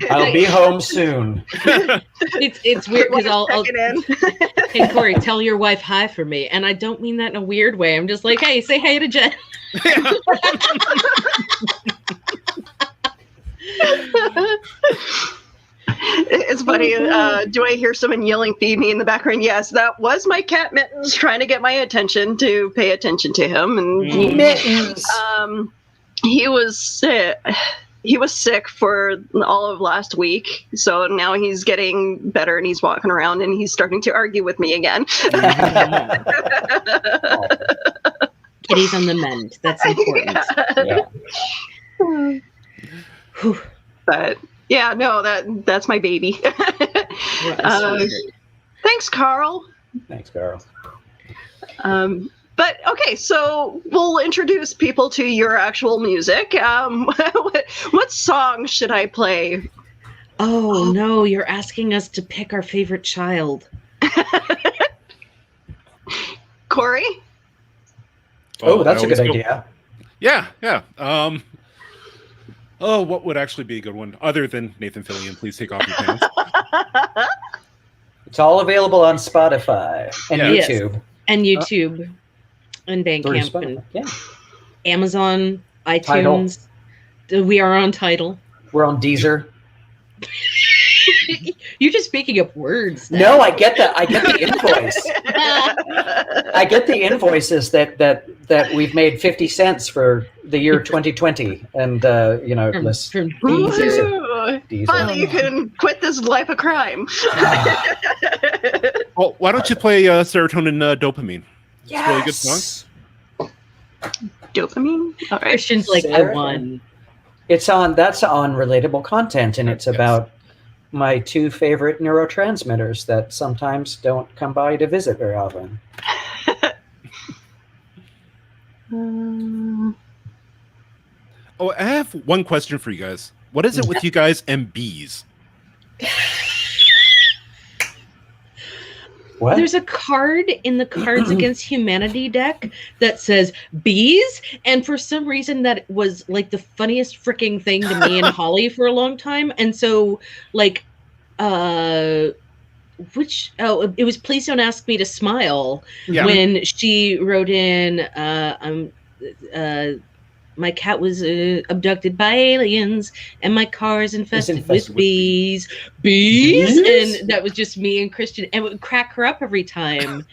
I'll be home soon. It's weird because I'll hey, Corey, tell your wife hi for me, and I don't mean that in a weird way. I'm just like, hey, say hey to Jen. It's funny. Do I hear someone yelling "feed me" in the background? Yes, that was my cat Mittens trying to get my attention to pay attention to him. And Mittens. He was sick. He was sick for all of last week, so now he's getting better and he's walking around and he's starting to argue with me again. Kitty's on the mend. That's important. Yeah. But yeah, no, that's my baby. Thanks, Carl. Thanks, Carl. But okay, so we'll introduce people to your actual music. What song should I play? Oh no, you're asking us to pick our favorite child. Corey? Oh, that's a good idea. Yeah. What would actually be a good one other than Nathan Fillion? Please take off your pants. It's all available on Spotify and YouTube. And YouTube. And Bandcamp and Amazon, iTunes. Tidal. We are on Tidal. We're on Deezer. You're just making up words now. No, I get the invoice. I get the invoices that we've made 50 cents for the year 2020, and from Deezer. Finally, you can quit this life of crime. Well, why don't you play Serotonin Dopamine? Yes. It's a really good song. Dopamine? All right. Christian's like, I won. That's on Relatable Content, and it's about my 2 favorite neurotransmitters that sometimes don't come by to visit very often. I have one question for you guys. What is it with you guys and bees? What? There's a card in the Cards Against Humanity deck that says bees, and for some reason that was like the funniest freaking thing to me and Holly for a long time. And so, like, it was Please Don't Ask Me to Smile when she wrote in, my cat was abducted by aliens, and my car is infested with bees. Bees? And that was just me and Christian, and it would crack her up every time.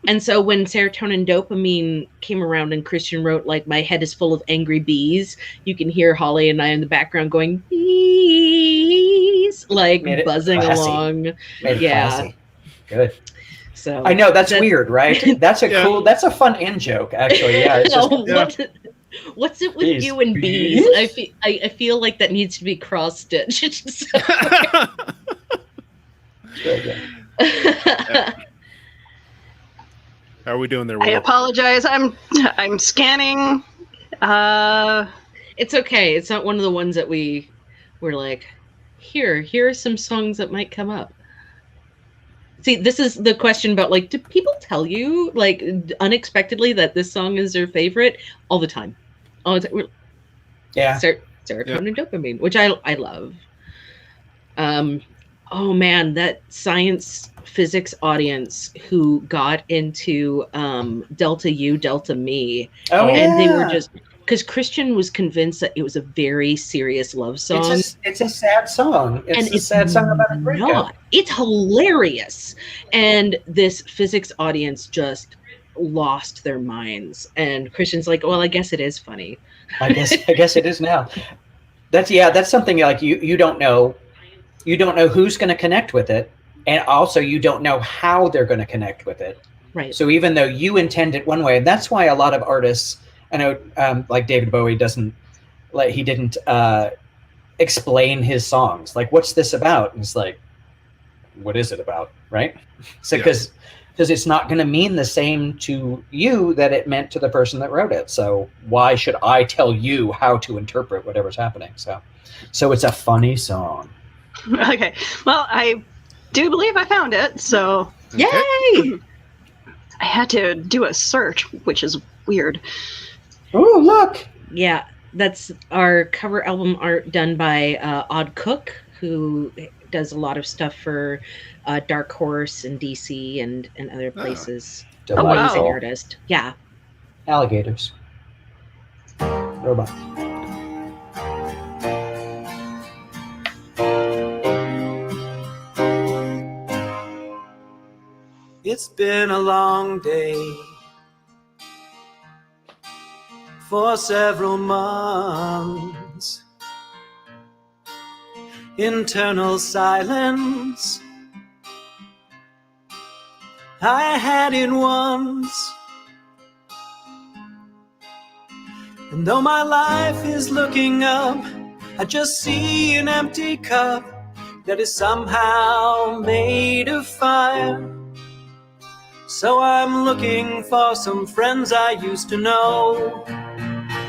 And so when Serotonin Dopamine came around and Christian wrote, like, my head is full of angry bees, you can hear Holly and I in the background going, bees, like buzzing along. Classy. Good. So I know that's weird, right? That's a cool, that's a fun in joke, actually. Yeah. It's just, what's it with you and bees? I feel like that needs to be cross stitched. How are we doing there, I apologize. I'm scanning. It's okay. It's not one of the ones that we're like, here are some songs that might come up. See, this is the question about, like, do people tell you, like, unexpectedly that this song is their favorite? All the time. Yeah. Serotonin Dopamine, which I love. Oh man, that science physics audience who got into Delta You, Delta Me. And they were just, because Christian was convinced that it was a very serious love song. It's a sad song. It's a sad song about a breakup. It's hilarious. And this physics audience just lost their minds. And Christian's like, well, I guess it is funny. I guess it is now. That's something like you don't know. You don't know who's going to connect with it. And also you don't know how they're going to connect with it. Right. So even though you intend it one way, and that's why a lot of artists, I know, like David Bowie didn't explain his songs. Like, what's this about? And it's like, what is it about? Right. So, because it's not going to mean the same to you that it meant to the person that wrote it. So why should I tell you how to interpret whatever's happening? So it's a funny song. Okay. Well, I do believe I found it. So yay! I had to do a search, which is weird. Oh, look. Yeah, that's our cover album art done by Odd Cook, who does a lot of stuff for Dark Horse and DC and other places. Amazing artist. Yeah. Alligators. Robot. It's been a long day. For several months, internal silence. I had it once, and though my life is looking up, I just see an empty cup that is somehow made of fire. So I'm looking for some friends I used to know.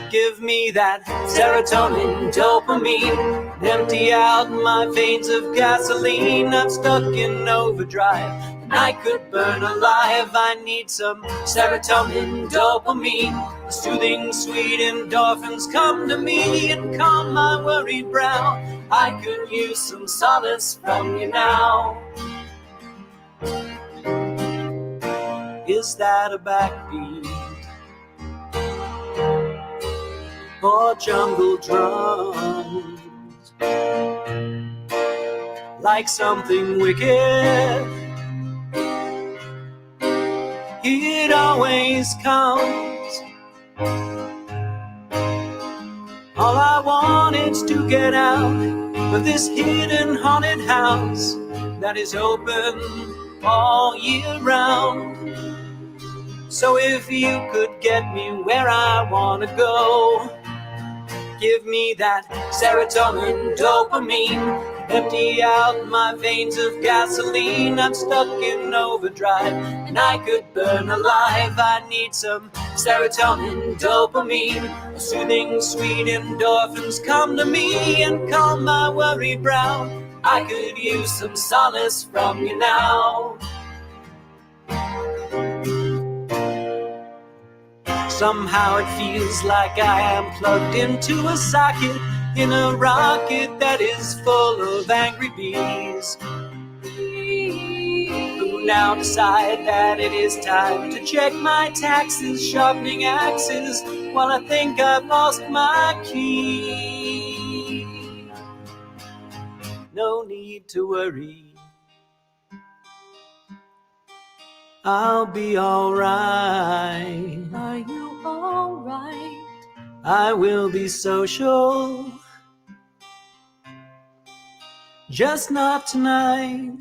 Give me that serotonin, dopamine, empty out my veins of gasoline. I'm stuck in overdrive, and I could burn alive. I need some serotonin, dopamine, soothing sweet endorphins come to me and calm my worried brow. I could use some solace from you now. Is that a backbeat? Or jungle drums? Like something wicked, it always comes. All I want is to get out of this hidden haunted house that is open all year round. So if you could get me where I want to go, give me that serotonin, dopamine, empty out my veins of gasoline. I'm stuck in overdrive, and I could burn alive. I need some serotonin, dopamine, soothing sweet endorphins come to me and calm my worried brow. I could use some solace from you now. Somehow it feels like I am plugged into a socket in a rocket that is full of angry bees, who now decide that it is time to check my taxes, sharpening axes while I think I've lost my key. No need to worry, I'll be alright. Are you alright? I will be social, just not tonight.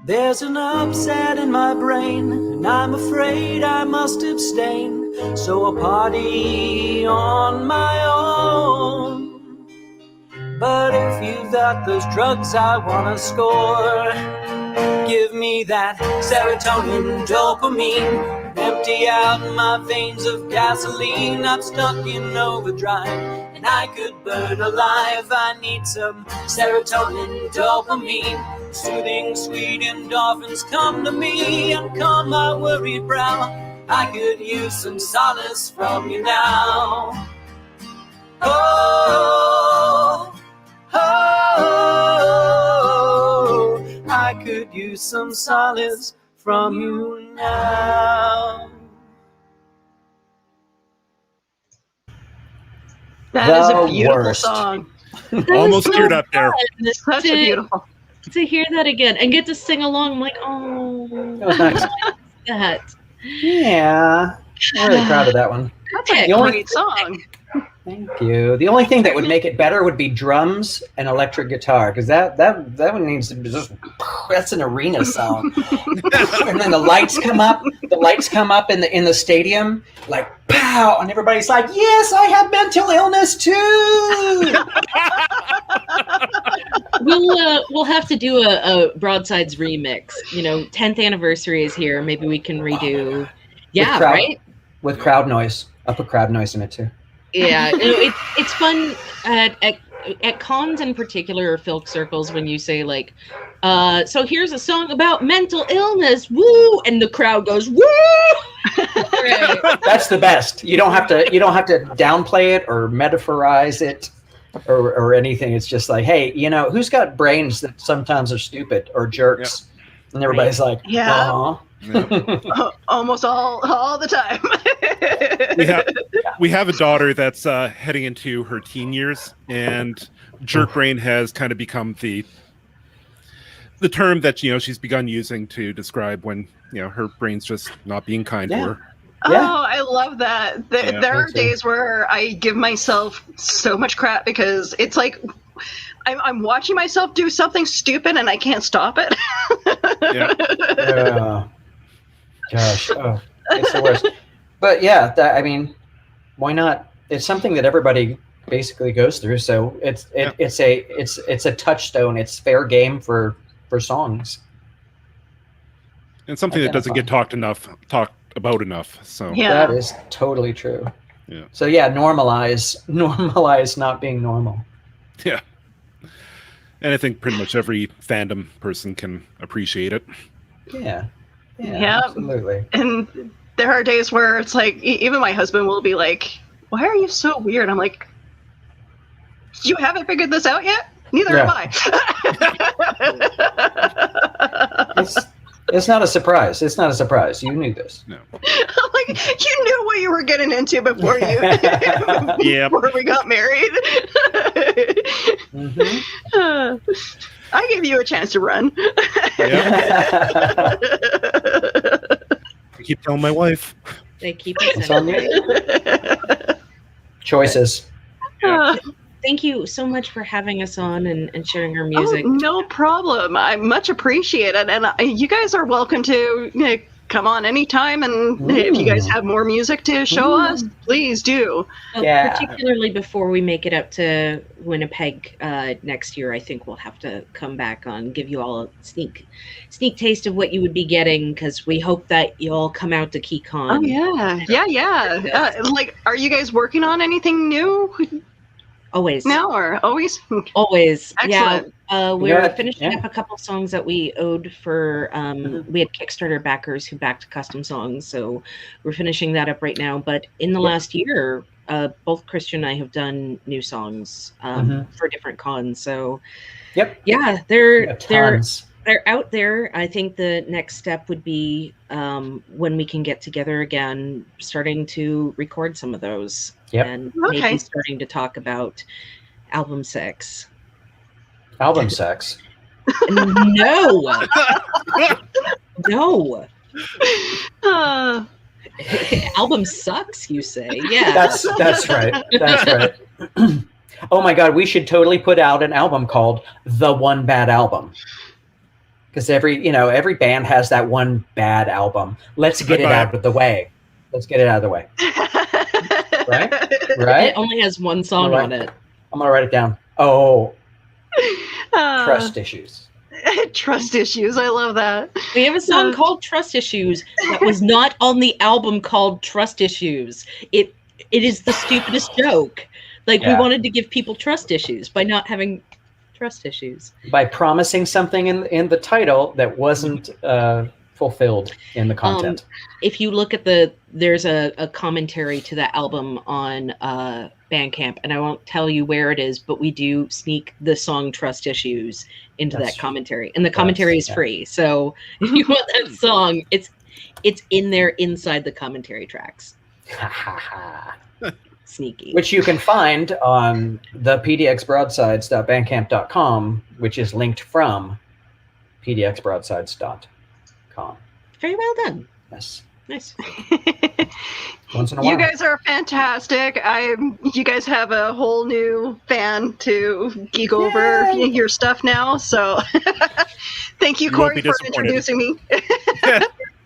There's an upset in my brain, and I'm afraid I must abstain. So a party on my own. But if you've got those drugs I wanna score, give me that serotonin, dopamine. Empty out my veins of gasoline. I'm stuck in overdrive, and I could burn alive. I need some serotonin, dopamine. Soothing, sweet endorphins come to me and calm my worried brow. I could use some solace from you now. Oh, oh, I could use some solace from you now. That is a beautiful song. Almost teared up there. Such a beautiful. To hear that again and get to sing along, I'm like, oh, That was nice. that. Yeah, I'm really proud of that one. That's a The only- great song. Thank you. The only thing that would make it better would be drums and electric guitar, because that one needs to be just, that's an arena song. And then the lights come up. The lights come up in the stadium, like pow, and everybody's like, "Yes, I have mental illness too." We'll have to do a Broadsides remix. 10th anniversary is here. Maybe we can redo. Yeah, crowd, right. With crowd noise. I'll put crowd noise in it too. Yeah, it's fun at cons in particular, or Filk circles, when you say like, so here's a song about mental illness, woo, and the crowd goes woo. Right. That's the best. You don't have to downplay it or metaphorize it or anything. It's just like, hey, who's got brains that sometimes are stupid or jerks? Yep. And everybody's like, yeah. Aw. Yeah. Almost all the time. we have a daughter that's heading into her teen years, and jerk brain has kind of become the term that she's begun using to describe when her brain's just not being kind to her. Yeah. Oh, I love that. There are days where I give myself so much crap because it's like I'm watching myself do something stupid and I can't stop it. Yeah. Gosh, it's the worst. But yeah, why not? It's something that everybody basically goes through. So it's a touchstone. It's fair game for songs. And something that doesn't get talked about enough. So that is totally true. Yeah. So yeah, normalize not being normal. Yeah. And I think pretty much every fandom person can appreciate it. Yeah. Yeah, absolutely. And there are days where it's like, even my husband will be like, "Why are you so weird?" I'm like, "You haven't figured this out yet? Neither have I." It's not a surprise. It's not a surprise. You knew this. No. Like, you knew what you were getting into before you before we got married. Mm-hmm. I gave you a chance to run. Yeah. I keep telling my wife. They keep It's on you. Choices. Thank you so much for having us on and sharing our music. Oh, no problem. I much appreciate it. And you guys are welcome to come on anytime. And if you guys have more music to show us, please do. Particularly before we make it up to Winnipeg next year, I think we'll have to come back on, give you all a sneak taste of what you would be getting, because we hope that you all come out to KeyCon. Oh, yeah. Like, are you guys working on anything new? Always. Now or always? Always. Excellent. We're finishing up a couple songs that we owed for. We had Kickstarter backers who backed custom songs, so we're finishing that up right now. But in the last year, both Christian and I have done new songs for different cons. So, yeah, they're out there. I think the next step would be when we can get together again, starting to record some of those, and maybe starting to talk about album 6. Album sex? No. No. Album sucks, you say? Yeah. That's right. That's right. Oh my God, we should totally put out an album called The One Bad Album. Because every band has that one bad album. Let's get it out of the way. Let's get it out of the way. Right? It only has one song on it. I'm gonna write it down. Oh. Trust issues. Trust issues. I love that. We have a song called Trust Issues that was not on the album called Trust Issues. It is the stupidest joke. Like, we wanted to give people trust issues by not having trust issues. By promising something in the title that wasn't fulfilled in the content. If you look at there's a commentary to the album on Bandcamp, and I won't tell you where it is, but we do sneak the song Trust Issues into that commentary. And the commentary is free. So if you want that song, it's in there inside the commentary tracks. Sneaky. Which you can find on the pdxbroadsides.bandcamp.com, which is linked from pdxbroadsides.com. Very well done. Yes. Nice. Once in a while. You guys are fantastic. You guys have a whole new fan to geek over your stuff now. So thank you, Corey, for introducing me.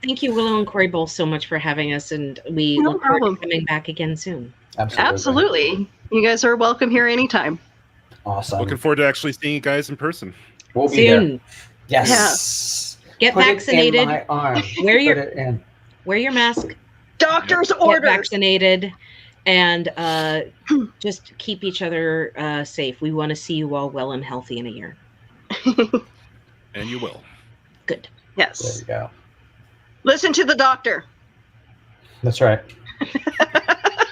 Thank you, Willow and Corey, both so much for having us, and we look forward to coming back again soon. Absolutely. You guys are welcome here anytime. Awesome. Looking forward to actually seeing you guys in person. We'll be there. Yes. Get vaccinated. It in my arm. Wear your mask. Doctor's orders. Get vaccinated, and just keep each other safe. We want to see you all well and healthy in a year. And you will. Good. Yes. There you go. Listen to the doctor. That's right.